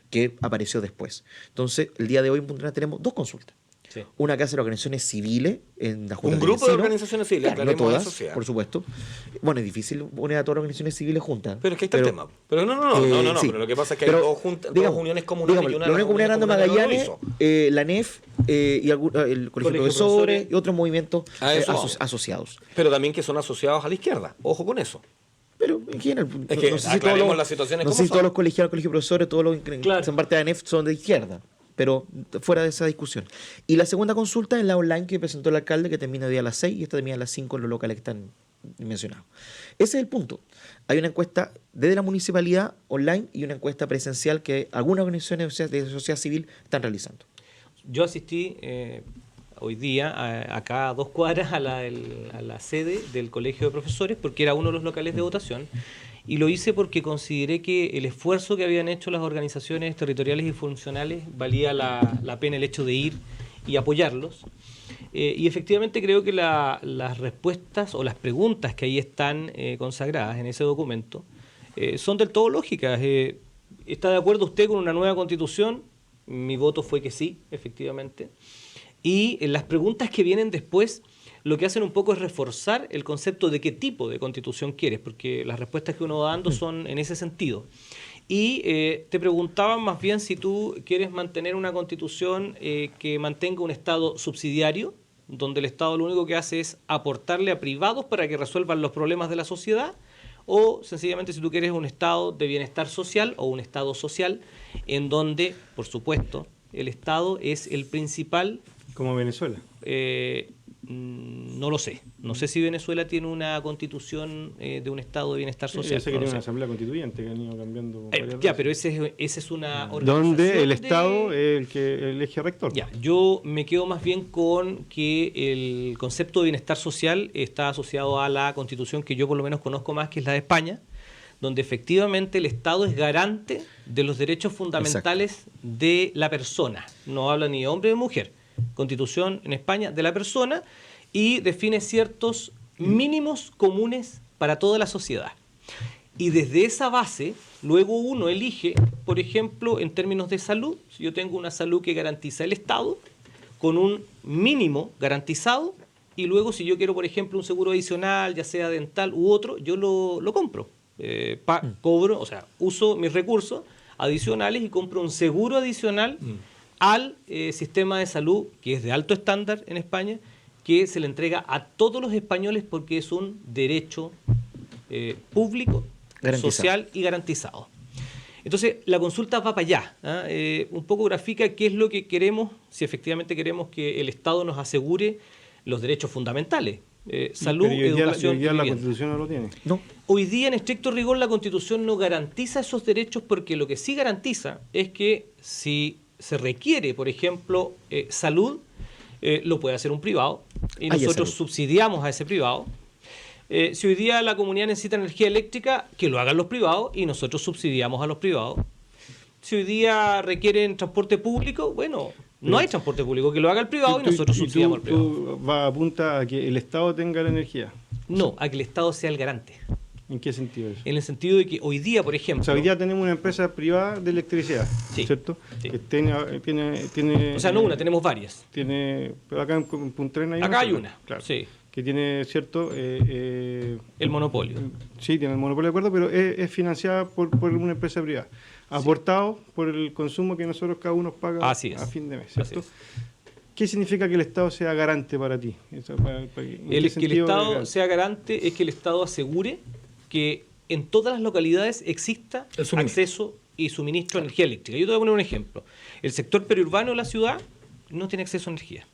que apareció después. Entonces, el día de hoy en Punta Arenas tenemos 2 consultas. Sí. Una que hace las organizaciones civiles en la Junta. Un grupo de organizaciones civiles, claro, no todas, por supuesto. Bueno, es difícil poner a todas las organizaciones civiles juntas. Pero es que ahí está el tema. Pero no, sí. Pero lo que pasa es que hay dos uniones comunales y una la Unión Comunal de Magallanes, la NEF y el Colegio de Profesores y otros movimientos asociados. Pero también que son asociados a la izquierda. Ojo con eso. Pero en general, es que no sé si todos las situaciones no sé si todos los colegiados, colegios de profesores, todos los que son parte de la NEF son de izquierda. Pero fuera de esa discusión. Y la segunda consulta es la online que presentó el alcalde, que termina el día a las 6 y esta termina a las 5 en los locales que están mencionados. Ese es el punto. Hay una encuesta desde la municipalidad online y una encuesta presencial que algunas organizaciones de sociedad civil están realizando. Yo asistí hoy día acá a 2 cuadras a la sede del Colegio de Profesores, porque era uno de los locales de votación. Y lo hice porque consideré que el esfuerzo que habían hecho las organizaciones territoriales y funcionales valía la pena el hecho de ir y apoyarlos. Y efectivamente creo que las respuestas o las preguntas que ahí están consagradas en ese documento son del todo lógicas. ¿Está de acuerdo usted con una nueva constitución? Mi voto fue que sí, efectivamente. Y las preguntas que vienen después lo que hacen un poco es reforzar el concepto de qué tipo de constitución quieres, porque las respuestas que uno va dando son en ese sentido. Y te preguntaban más bien si tú quieres mantener una constitución que mantenga un Estado subsidiario, donde el Estado lo único que hace es aportarle a privados para que resuelvan los problemas de la sociedad, o sencillamente si tú quieres un Estado de bienestar social o un Estado social en donde, por supuesto, el Estado es el principal... Como Venezuela. No lo sé. No sé si Venezuela tiene una constitución de un Estado de bienestar social. Ese que tiene una asamblea constituyente que han ido cambiando. Ya, pero ese es una organización. Donde el Estado es el que elige rector. Ya, yo me quedo más bien con que el concepto de bienestar social está asociado a la constitución que yo por lo menos conozco más, que es la de España, donde efectivamente el Estado es garante de los derechos fundamentales de la persona. No habla ni de hombre ni de mujer. Constitución en España de la persona, y define ciertos mínimos comunes para toda la sociedad. Y desde esa base, luego uno elige, por ejemplo, en términos de salud, si yo tengo una salud que garantiza el Estado, con un mínimo garantizado, y luego si yo quiero, por ejemplo, un seguro adicional, ya sea dental u otro, yo lo compro. Cobro, o sea, uso mis recursos adicionales y compro un seguro adicional al sistema de salud, que es de alto estándar en España, que se le entrega a todos los españoles porque es un derecho público, social y garantizado. Entonces, la consulta va para allá. Un poco grafica qué es lo que queremos, si efectivamente queremos que el Estado nos asegure los derechos fundamentales. Salud, educación y hoy día la Constitución no lo tiene. No. Hoy día, en estricto rigor, la Constitución no garantiza esos derechos, porque lo que sí garantiza es que si se requiere, por ejemplo, salud, lo puede hacer un privado y nosotros subsidiamos a ese privado. Si hoy día la comunidad necesita energía eléctrica, que lo hagan los privados y nosotros subsidiamos a los privados. Si hoy día requieren transporte público, bueno, no hay transporte público, que lo haga el privado y nosotros subsidiamos al privado. ¿Tú apunta a que el Estado tenga la energía? No, a que el Estado sea el garante. ¿En qué sentido eso? En el sentido de que hoy día, por ejemplo... O sea, hoy día tenemos una empresa privada de electricidad, ¿cierto? Sí. Que tiene... O sea, no una, tenemos varias. Pero acá en Punta Arenas hay acá hay una, claro, sí. Que tiene, ¿cierto? El monopolio. Sí, tiene el monopolio, de acuerdo, pero es financiada por una empresa privada. Aportado por el consumo que nosotros cada uno paga a fin de mes, ¿cierto? ¿Qué significa que el Estado sea garante para ti? Que el Estado sea garante es que el Estado asegure que en todas las localidades exista acceso y suministro de energía eléctrica. Yo te voy a poner un ejemplo. El sector periurbano de la ciudad no tiene acceso a energía.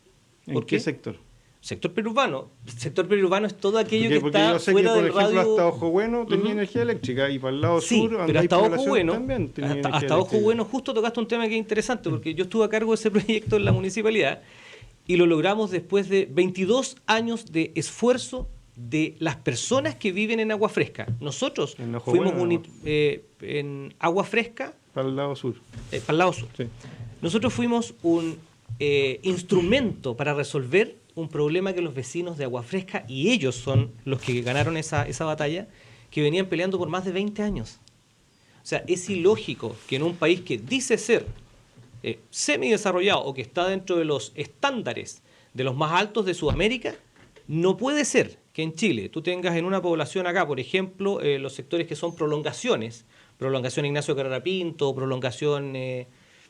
¿Por qué sector? Sector periurbano. El sector periurbano es todo aquello que porque está yo sé fuera que, del por ejemplo, radio. hasta Ojo Bueno tenía energía eléctrica y para el lado sur, pero hasta Ojo Bueno, también hasta Ojo Bueno justo tocaste un tema que es interesante, porque yo estuve a cargo de ese proyecto en la municipalidad y lo logramos después de 22 años de esfuerzo de las personas que viven en Agua Fresca. Nosotros fuimos en Agua Fresca. Para el lado sur. Para el lado sur. Sí. Nosotros fuimos un instrumento para resolver un problema que los vecinos de Agua Fresca, y ellos son los que ganaron esa batalla, que venían peleando por más de 20 años. O sea, es ilógico que en un país que dice ser semidesarrollado o que está dentro de los estándares de los más altos de Sudamérica, no puede ser que en Chile tú tengas en una población acá, por ejemplo, los sectores que son prolongaciones, prolongación Ignacio Carrera Pinto, prolongación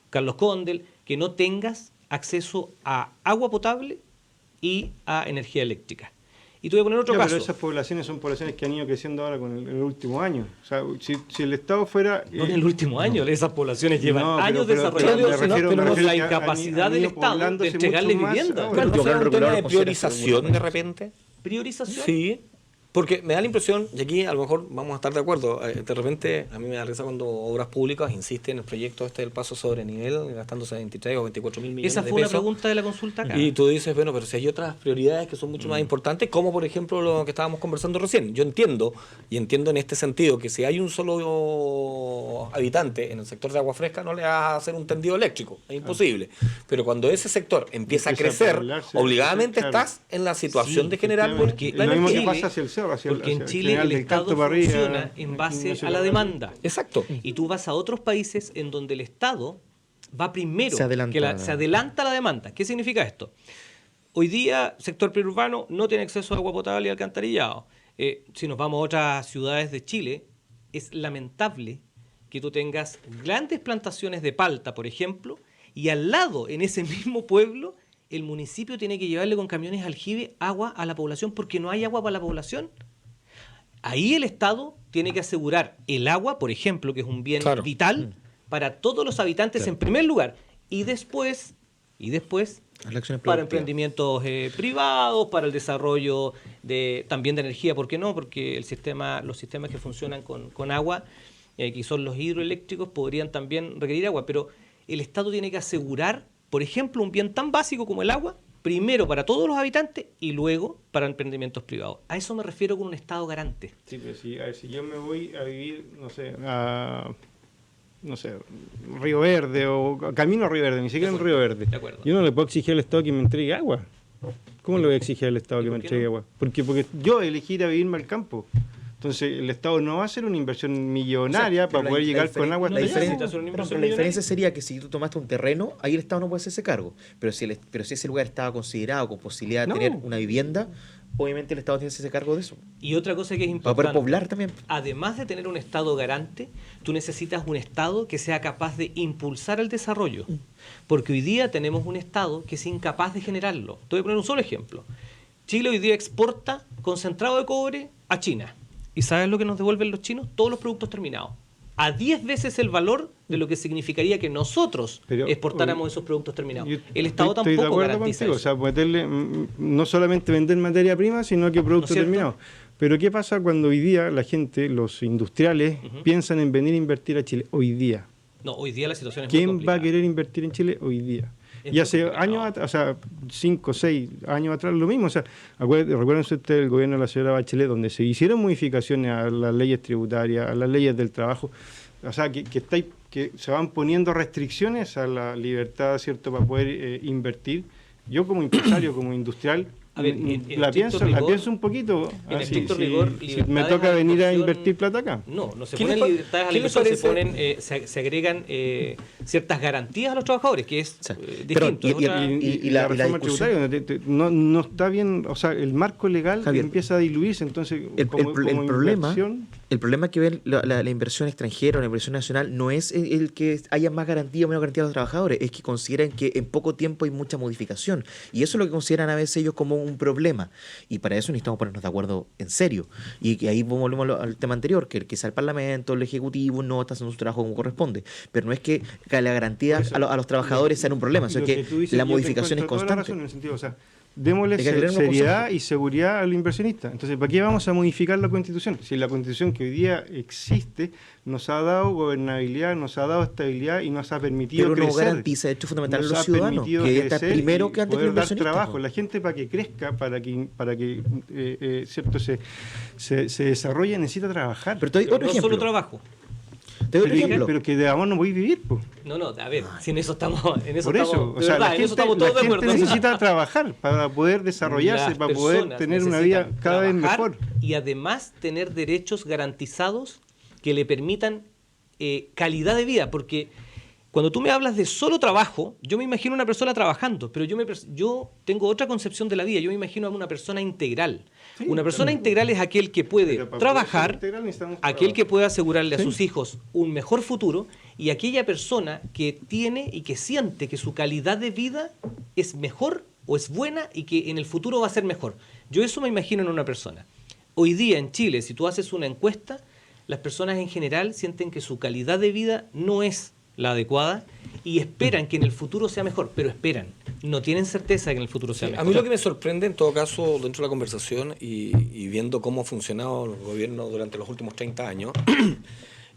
Carlos Condel, que no tengas acceso a agua potable y a energía eléctrica. Y te voy a poner otro caso. Pero esas poblaciones son poblaciones que han ido creciendo ahora con el último año. O sea, si el Estado fuera... No en el último año, esas poblaciones llevan años desarrollando, pero la incapacidad del Estado de entregarles vivienda. Pero no será un tema de priorización de repente. ¿Priorización? Sí. Porque me da la impresión, y aquí a lo mejor vamos a estar de acuerdo, de repente a mí me da risa cuando Obras Públicas insiste en el proyecto del paso sobre nivel, gastándose 23 o 24 mil millones de pesos. Esa fue la pregunta de la consulta acá. Y tú dices, bueno, pero si hay otras prioridades que son mucho más importantes, como por ejemplo lo que estábamos conversando recién. Yo entiendo en este sentido, que si hay un solo habitante en el sector de Agua Fresca, no le vas a hacer un tendido eléctrico, es imposible. Pero cuando ese sector empieza a crecer, obligadamente estás en la situación de generar... Porque lo mismo que pasa hacia el cerro. Porque en Chile el Estado funciona en base a la demanda. Exacto. Y tú vas a otros países en donde el Estado va primero, se adelanta a la demanda. ¿Qué significa esto? Hoy día, sector periurbano no tiene acceso a agua potable y alcantarillado. Si nos vamos a otras ciudades de Chile, es lamentable que tú tengas grandes plantaciones de palta, por ejemplo, y al lado, en ese mismo pueblo, el municipio tiene que llevarle con camiones aljibe agua a la población porque no hay agua para la población. Ahí el Estado tiene que asegurar el agua, por ejemplo, que es un bien vital para todos los habitantes en primer lugar, y después para emprendimientos privados, para el desarrollo también de energía, ¿por qué no? Porque los sistemas que funcionan con agua, que son los hidroeléctricos, podrían también requerir agua, pero el Estado tiene que asegurar, por ejemplo, un bien tan básico como el agua, primero para todos los habitantes y luego para emprendimientos privados. A eso me refiero con un Estado garante. Sí, pero si yo me voy a vivir, Río Verde o camino a Río Verde, ni siquiera en Río Verde, yo no le puedo exigir al Estado que me entregue agua. ¿Cómo le voy a exigir al Estado que me entregue agua? Porque yo elegí ir a vivirme al campo. Entonces, el Estado no va a hacer una inversión millonaria para poder llegar con agua. La diferencia sería que si tú tomaste un terreno, ahí el Estado no puede hacerse cargo. Pero si ese lugar estaba considerado con posibilidad de tener una vivienda, obviamente el Estado tiene que hacerse cargo de eso. Y otra cosa que es importante, para poder poblar también. Además de tener un Estado garante, tú necesitas un Estado que sea capaz de impulsar el desarrollo. Porque hoy día tenemos un Estado que es incapaz de generarlo. Te voy a poner un solo ejemplo. Chile hoy día exporta concentrado de cobre a China. ¿Y sabes lo que nos devuelven los chinos? Todos los productos terminados. A 10 veces el valor de lo que significaría que nosotros exportáramos esos productos terminados. El Estado tampoco garantiza eso. O sea, meterle, no solamente vender materia prima, sino que productos terminados. Pero ¿qué pasa cuando hoy día la gente, los industriales, piensan en venir a invertir a Chile? Hoy día. No, hoy día la situación es muy ¿Quién complicada. va a querer invertir en Chile hoy día? Y hace años, 5 o 6 años atrás, lo mismo. O sea, recuérdense ustedes el gobierno de la señora Bachelet, donde se hicieron modificaciones a las leyes tributarias, a las leyes del trabajo. O sea, que se van poniendo restricciones a la libertad, ¿cierto?, para poder invertir. Yo como empresario, como industrial, A ver, la pienso un poquito. En estricto rigor, si me toca venir a invertir plata acá. No se ponen libertades a la inversión, se agregan ciertas garantías a los trabajadores, que es distinto. Y la reforma tributaria no está bien, o sea, el marco legal empieza a diluirse, entonces el problema que ven la inversión extranjera o la inversión nacional no es el que haya más garantía o menos garantía a los trabajadores, es que consideran que en poco tiempo hay mucha modificación, y eso es lo que consideran a veces ellos como un problema, y para eso necesitamos ponernos de acuerdo en serio, y que ahí volvemos al tema anterior, que sea el Parlamento, el Ejecutivo no está haciendo su trabajo como corresponde, pero no es que la garantía a los trabajadores sea un problema, sino que la modificación es constante. En el sentido, o sea, démosle seriedad y seguridad al inversionista. Entonces, ¿para qué vamos a modificar la Constitución? Si la Constitución que hoy día existe nos ha dado gobernabilidad, nos ha dado estabilidad y nos ha permitido crecer. Pero no garantiza derechos fundamentales a los ciudadanos, que está primero que antes que el inversionista. Dar trabajo, la gente para que crezca, para que cierto se desarrolle, necesita trabajar. Pero te doy otro ejemplo. Solo trabajo. Te doy otro ejemplo. Pero que de amor no voy a vivir, pues. No, a ver, si en eso estamos, Por eso, o sea, la gente necesita trabajar para poder desarrollarse, para poder tener una vida cada vez mejor. Y además tener derechos garantizados que le permitan calidad de vida, porque cuando tú me hablas de solo trabajo, yo me imagino una persona trabajando, pero yo tengo otra concepción de la vida. Yo me imagino a una persona integral. Sí, una persona integral es aquel que puede trabajar, aquel que puede asegurarle a sus hijos un mejor futuro, y aquella persona que tiene y que siente que su calidad de vida es mejor o es buena y que en el futuro va a ser mejor. Yo eso me imagino en una persona. Hoy día en Chile, si tú haces una encuesta, las personas en general sienten que su calidad de vida no es la adecuada y esperan que en el futuro sea mejor, pero esperan, no tienen certeza de que en el futuro sea mejor. A mí lo que me sorprende en todo caso dentro de la conversación y viendo cómo ha funcionado el gobierno durante los últimos 30 años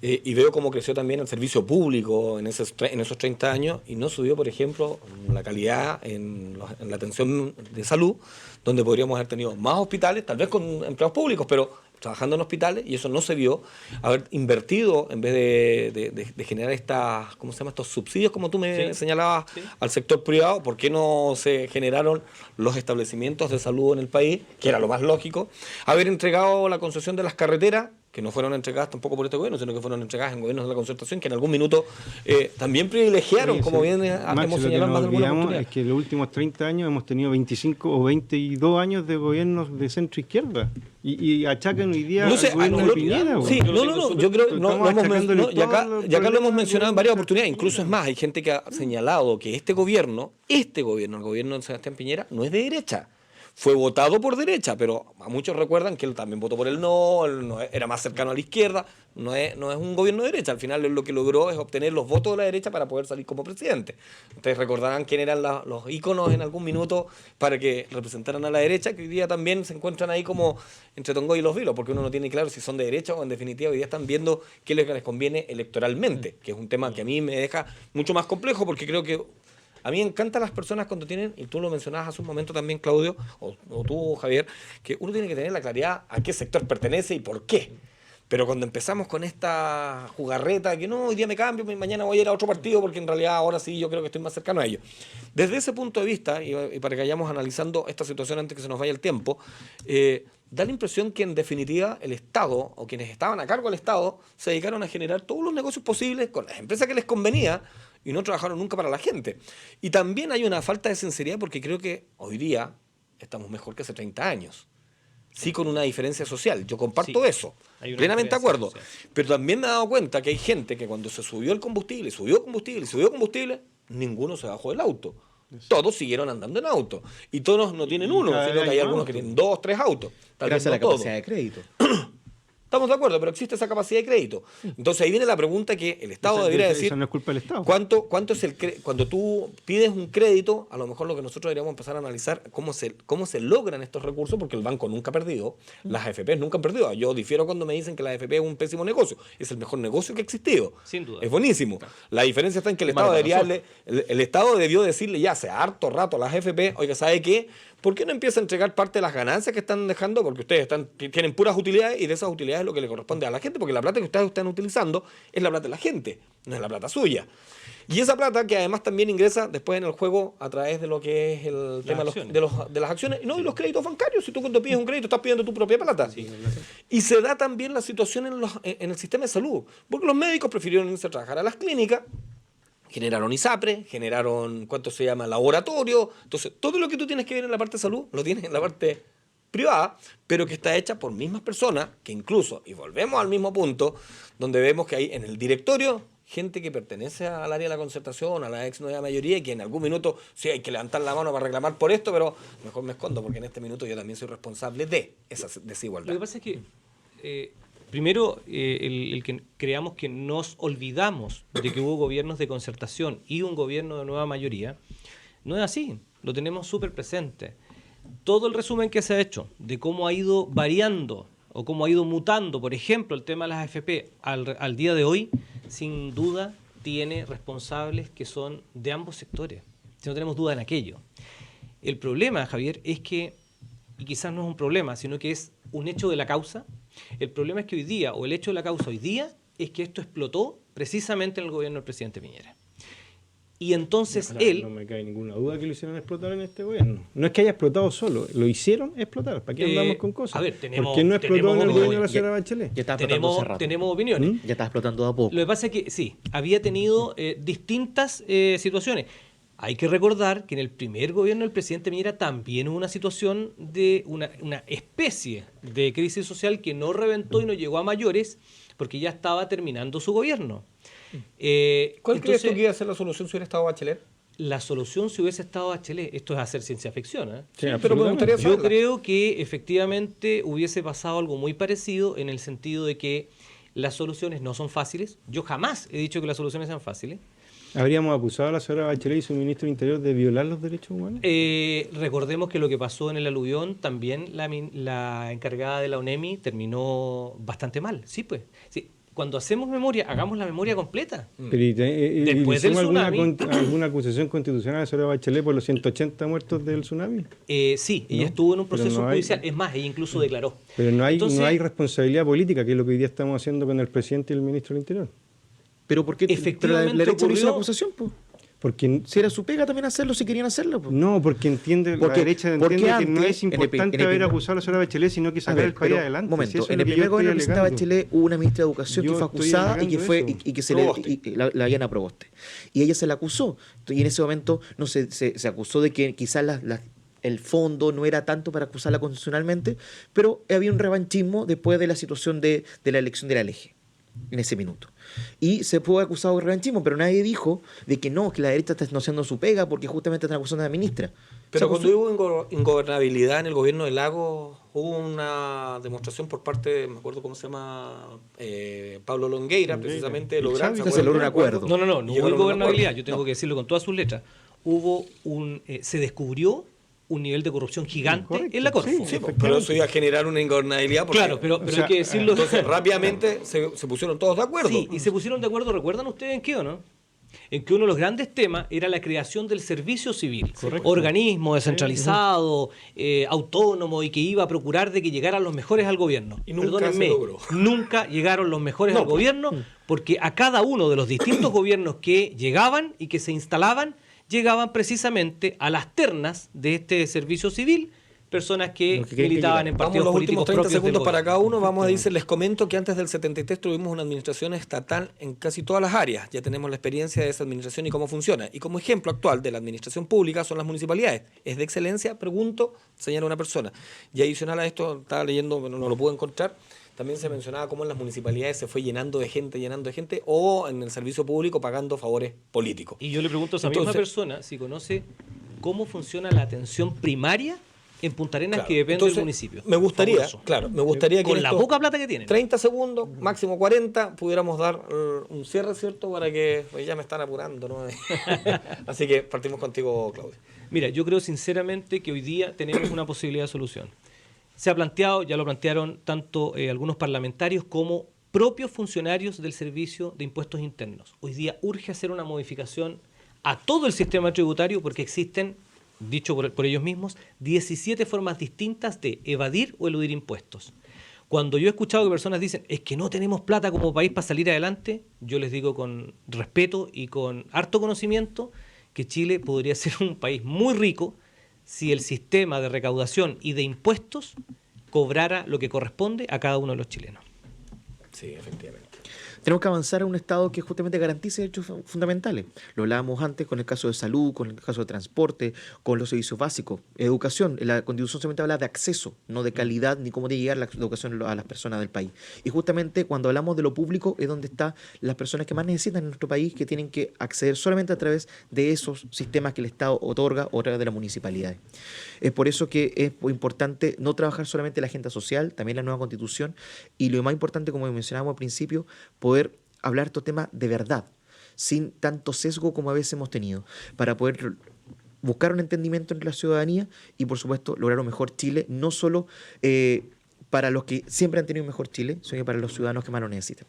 y veo cómo creció también el servicio público en esos 30 años y no subió, por ejemplo, la calidad en la atención de salud, donde podríamos haber tenido más hospitales, tal vez con empleados públicos, pero trabajando en hospitales, y eso no se vio. Haber invertido, en vez de generar estos subsidios, como tú me señalabas, al sector privado, ¿por qué no se generaron los establecimientos de salud en el país, que era lo más lógico? Haber entregado la concesión de las carreteras, que no fueron entregadas tampoco por este gobierno, sino que fueron entregadas en gobiernos de la concertación, que en algún minuto también privilegiaron, como bien hemos señalado más de alguna oportunidad. Es que en los últimos 30 años hemos tenido 25 o 22 años de gobiernos de centro izquierda y achacan hoy día al gobierno de Piñera. Sí, yo creo que acá lo hemos mencionado en varias oportunidades, incluso es más, hay gente que ha señalado que este gobierno, el gobierno de Sebastián Piñera, no es de derecha. Fue votado por derecha, pero a muchos recuerdan que él también votó por el no, era más cercano a la izquierda, no es un gobierno de derecha, al final lo que logró es obtener los votos de la derecha para poder salir como presidente. Ustedes recordarán quién eran los íconos en algún minuto para que representaran a la derecha, que hoy día también se encuentran ahí como entre Tongoy y los Vilos, porque uno no tiene claro si son de derecha o en definitiva hoy día están viendo qué es lo que les conviene electoralmente, que es un tema que a mí me deja mucho más complejo, porque creo que a mí me encantan las personas cuando tienen, y tú lo mencionabas hace un momento también, Claudio, o tú, Javier, que uno tiene que tener la claridad a qué sector pertenece y por qué. Pero cuando empezamos con esta jugarreta, que no, hoy día me cambio, mañana voy a ir a otro partido, porque en realidad ahora sí yo creo que estoy más cercano a ellos. Desde ese punto de vista, y para que vayamos analizando esta situación antes que se nos vaya el tiempo, da la impresión que en definitiva el Estado, o quienes estaban a cargo del Estado, se dedicaron a generar todos los negocios posibles con las empresas que les convenía, y no trabajaron nunca para la gente. Y también hay una falta de sinceridad porque creo que hoy día estamos mejor que hace 30 años. Sí, con una diferencia social. Yo comparto eso, plenamente de acuerdo. Social. Pero también me he dado cuenta que hay gente que cuando se subió el combustible, subió combustible, ninguno se bajó del auto. Todos siguieron andando en auto. Y todos no tienen uno, sino que hay algunos que tienen 2, 3 autos. Gracias a la capacidad de crédito. Estamos de acuerdo, pero existe esa capacidad de crédito. Entonces ahí viene la pregunta que el Estado debería decir. Eso no es culpa del Estado. ¿Cuánto es cuando tú pides un crédito? A lo mejor lo que nosotros deberíamos empezar a analizar cómo se logran estos recursos, porque el banco nunca ha perdido, las AFP nunca han perdido. Yo difiero cuando me dicen que la AFP es un pésimo negocio. Es el mejor negocio que ha existido. Sin duda. Es buenísimo. La diferencia está en que el Estado debió decirle ya hace harto rato a las AFP, oiga, ¿sabe qué? ¿Por qué no empieza a entregar parte de las ganancias que están dejando? Porque ustedes tienen puras utilidades y de esas utilidades es lo que le corresponde a la gente, porque la plata que ustedes están utilizando es la plata de la gente, no es la plata suya. Y esa plata que además también ingresa después en el juego a través de lo que es el tema de las acciones, no, y los créditos bancarios. Si tú cuando pides un crédito estás pidiendo tu propia plata. Sí, y se da también la situación en el sistema de salud, porque los médicos prefirieron irse a trabajar a las clínicas, generaron ISAPRE, generaron, laboratorio. Entonces, todo lo que tú tienes que ver en la parte de salud, lo tienes en la parte privada, pero que está hecha por mismas personas, que incluso, y volvemos al mismo punto, donde vemos que hay en el directorio gente que pertenece al área de la concertación, a la ex nueva mayoría, y que en algún minuto sí hay que levantar la mano para reclamar por esto, pero mejor me escondo, porque en este minuto yo también soy responsable de esa desigualdad. Lo que pasa es que primero, el que creamos que nos olvidamos de que hubo gobiernos de concertación y un gobierno de nueva mayoría, no es así, lo tenemos súper presente. Todo el resumen que se ha hecho de cómo ha ido variando o cómo ha ido mutando, por ejemplo, el tema de las AFP al día de hoy, sin duda tiene responsables que son de ambos sectores, si no tenemos duda en aquello. El problema, Javier, es que, y quizás no es un problema, sino que es un hecho de la causa. El problema es que hoy día, o el hecho de la causa hoy día, es que esto explotó precisamente en el gobierno del presidente Piñera. Y entonces No me cae ninguna duda que lo hicieron explotar en este gobierno. No es que haya explotado solo, lo hicieron explotar. ¿Para qué andamos con cosas? A ver, ¿Por qué no explotó en el gobierno de la señora Bachelet? Ya estaba explotando hace rato. Tenemos opiniones. Ya estaba explotando de a poco. Lo que pasa es que sí, había tenido distintas situaciones. Hay que recordar que en el primer gobierno del presidente Piñera también hubo una situación de una especie de crisis social que no reventó y no llegó a mayores porque ya estaba terminando su gobierno. ¿Cuál crees tú que iba a ser la solución si hubiera estado Bachelet? La solución si hubiese estado Bachelet, esto es hacer ciencia ficción, ¿eh? Sí, pero me gustaría saberla. Yo creo que efectivamente hubiese pasado algo muy parecido en el sentido de que las soluciones no son fáciles. Yo jamás he dicho que las soluciones sean fáciles. ¿Habríamos acusado a la señora Bachelet y su ministro del Interior de violar los derechos humanos? Recordemos que lo que pasó en el aluvión, también la encargada de la ONEMI terminó bastante mal. Sí, pues. Sí. Cuando hacemos memoria, hagamos la memoria completa. Pero Después del tsunami. ¿Alguna acusación constitucional a la señora Bachelet por los 180 muertos del tsunami? Sí, ella estuvo en un proceso judicial. Es más, ella incluso declaró. Pero no hay responsabilidad política, que es lo que hoy día estamos haciendo con el presidente y el ministro del Interior. ¿Pero por qué efectivamente la derecha le hizo la acusación? Pues? Porque si era su pega también hacerlo, si querían hacerlo. Pues. No, porque la derecha entiende que no es importante haber acusado a la señora Bachelet, sino que sacar el país adelante. Momento, en el primer gobierno de la presidenta Bachelet hubo una ministra de Educación que fue acusada y que se la habían a Proboste. Y ella se la acusó. Y en ese momento no se acusó de que quizás el fondo no era tanto para acusarla constitucionalmente, pero había un revanchismo después de la situación de la elección de la LG en ese minuto. Y se fue acusado de revanchismo, pero nadie dijo de que no, que la derecha está no haciendo su pega porque justamente están acusando a la ministra. Pero cuando hubo ingobernabilidad en el gobierno de Lagos, hubo una demostración por parte, me acuerdo cómo se llama, Pablo Longueira, precisamente, de lograr... Se logró un acuerdo. No hubo ingobernabilidad, yo tengo que decirlo con todas sus letras. Se descubrió un nivel de corrupción gigante en la Corfo. Sí, pero eso iba a generar una ingobernabilidad. Claro, pero hay que decirlo. Entonces, rápidamente se pusieron todos de acuerdo. Sí, y se pusieron de acuerdo, ¿recuerdan ustedes en qué o no? En que uno de los grandes temas era la creación del servicio civil. Correcto. Organismo descentralizado, autónomo, y que iba a procurar de que llegaran los mejores al gobierno. Y nunca se logró. Nunca llegaron los mejores al gobierno, porque a cada uno de los distintos gobiernos que llegaban y que se instalaban, llegaban precisamente a las ternas de este servicio civil personas que militaban en partidos políticos propios. Vamos los últimos 30 segundos para cada uno. Vamos a decir, les comento que antes del 73 tuvimos una administración estatal en casi todas las áreas. Ya tenemos la experiencia de esa administración y cómo funciona. Y como ejemplo actual de la administración pública son las municipalidades. ¿Es de excelencia? Pregunto, señala una persona. Y adicional a esto, estaba leyendo, pero no lo pude encontrar, también se mencionaba cómo en las municipalidades se fue llenando de gente, o en el servicio público pagando favores políticos. Y yo le pregunto a esa misma persona si conoce cómo funciona la atención primaria en Punta Arenas, que depende del municipio. Me gustaría que con la poca plata que tienen. 30 segundos, máximo 40, pudiéramos dar un cierre, ¿cierto? Para que ya me están apurando, ¿no? Así que partimos contigo, Claudio. Mira, yo creo sinceramente que hoy día tenemos una posibilidad de solución. Se ha planteado, ya lo plantearon tanto algunos parlamentarios como propios funcionarios del Servicio de Impuestos Internos. Hoy día urge hacer una modificación a todo el sistema tributario porque existen, dicho por ellos mismos, 17 formas distintas de evadir o eludir impuestos. Cuando yo he escuchado que personas dicen, es que no tenemos plata como país para salir adelante, yo les digo con respeto y con harto conocimiento que Chile podría ser un país muy rico si el sistema de recaudación y de impuestos cobrara lo que corresponde a cada uno de los chilenos. Sí, efectivamente. Tenemos que avanzar a un Estado que justamente garantice derechos fundamentales. Lo hablábamos antes con el caso de salud, con el caso de transporte, con los servicios básicos, educación. La Constitución solamente habla de acceso, no de calidad ni cómo de llegar la educación a las personas del país. Y justamente cuando hablamos de lo público es donde están las personas que más necesitan en nuestro país, que tienen que acceder solamente a través de esos sistemas que el Estado otorga o a través de las municipalidades. Es por eso que es importante no trabajar solamente la agenda social, también la nueva Constitución, y lo más importante, como mencionábamos al principio, poder hablar estos temas de verdad, sin tanto sesgo como a veces hemos tenido, para poder buscar un entendimiento entre la ciudadanía y, por supuesto, lograr un mejor Chile, no solo para los que siempre han tenido un mejor Chile, sino para los ciudadanos que más lo necesitan.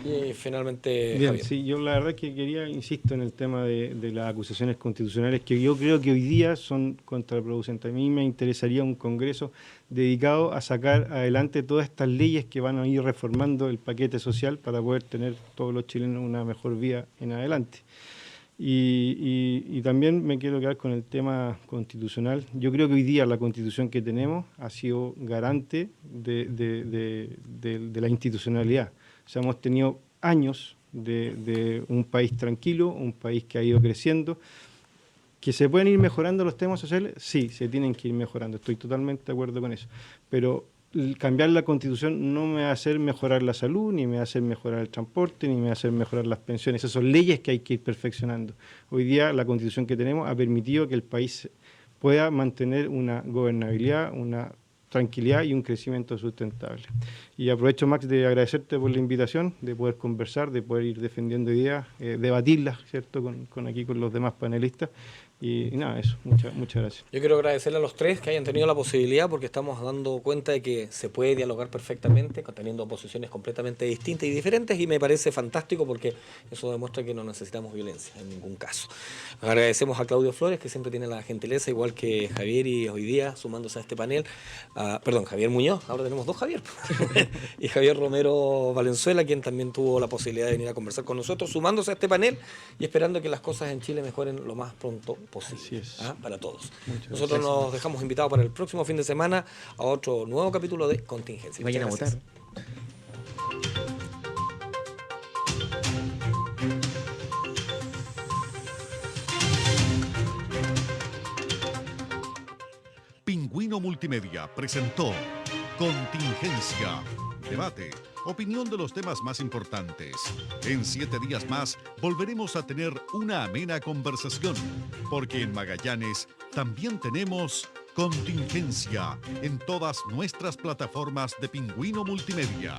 Y finalmente, Bien, Javier. sí, yo la verdad que quería, insisto, en el tema de las acusaciones constitucionales, que yo creo que hoy día son contraproducentes. A mí me interesaría un Congreso dedicado a sacar adelante todas estas leyes que van a ir reformando el paquete social para poder tener todos los chilenos una mejor vida en adelante. Y también me quiero quedar con el tema constitucional. Yo creo que hoy día la Constitución que tenemos ha sido garante de la institucionalidad. O sea, hemos tenido años de un país tranquilo, un país que ha ido creciendo. ¿Que se pueden ir mejorando los temas sociales? Sí, se tienen que ir mejorando. Estoy totalmente de acuerdo con eso. Pero cambiar la Constitución no me va a hacer mejorar la salud, ni me va a hacer mejorar el transporte, ni me va a hacer mejorar las pensiones. Esas son leyes que hay que ir perfeccionando. Hoy día la Constitución que tenemos ha permitido que el país pueda mantener una gobernabilidad, una tranquilidad y un crecimiento sustentable. Y aprovecho, Max, de agradecerte por la invitación, de poder conversar, de poder ir defendiendo ideas, debatirlas, ¿cierto?, con los demás panelistas. Y nada, eso, muchas gracias. Yo quiero agradecerle a los tres que hayan tenido la posibilidad, porque estamos dando cuenta de que se puede dialogar perfectamente, teniendo posiciones completamente distintas y diferentes, y me parece fantástico porque eso demuestra que no necesitamos violencia en ningún caso. Agradecemos a Claudio Flores, que siempre tiene la gentileza, igual que Javier, y hoy día sumándose a este panel, perdón, Javier Muñoz, ahora tenemos dos Javier, y Javier Romero Valenzuela, quien también tuvo la posibilidad de venir a conversar con nosotros, sumándose a este panel y esperando que las cosas en Chile mejoren lo más pronto posible, para todos. Nosotros nos dejamos invitados para el próximo fin de semana a otro nuevo capítulo de Contingencia. Vayan a votar. Pingüino Multimedia presentó Contingencia, debate, opinión de los temas más importantes. En 7 días más volveremos a tener una amena conversación, porque en Magallanes también tenemos Contingencia en todas nuestras plataformas de Pingüino Multimedia.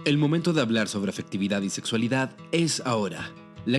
El momento de hablar sobre afectividad y sexualidad es ahora. La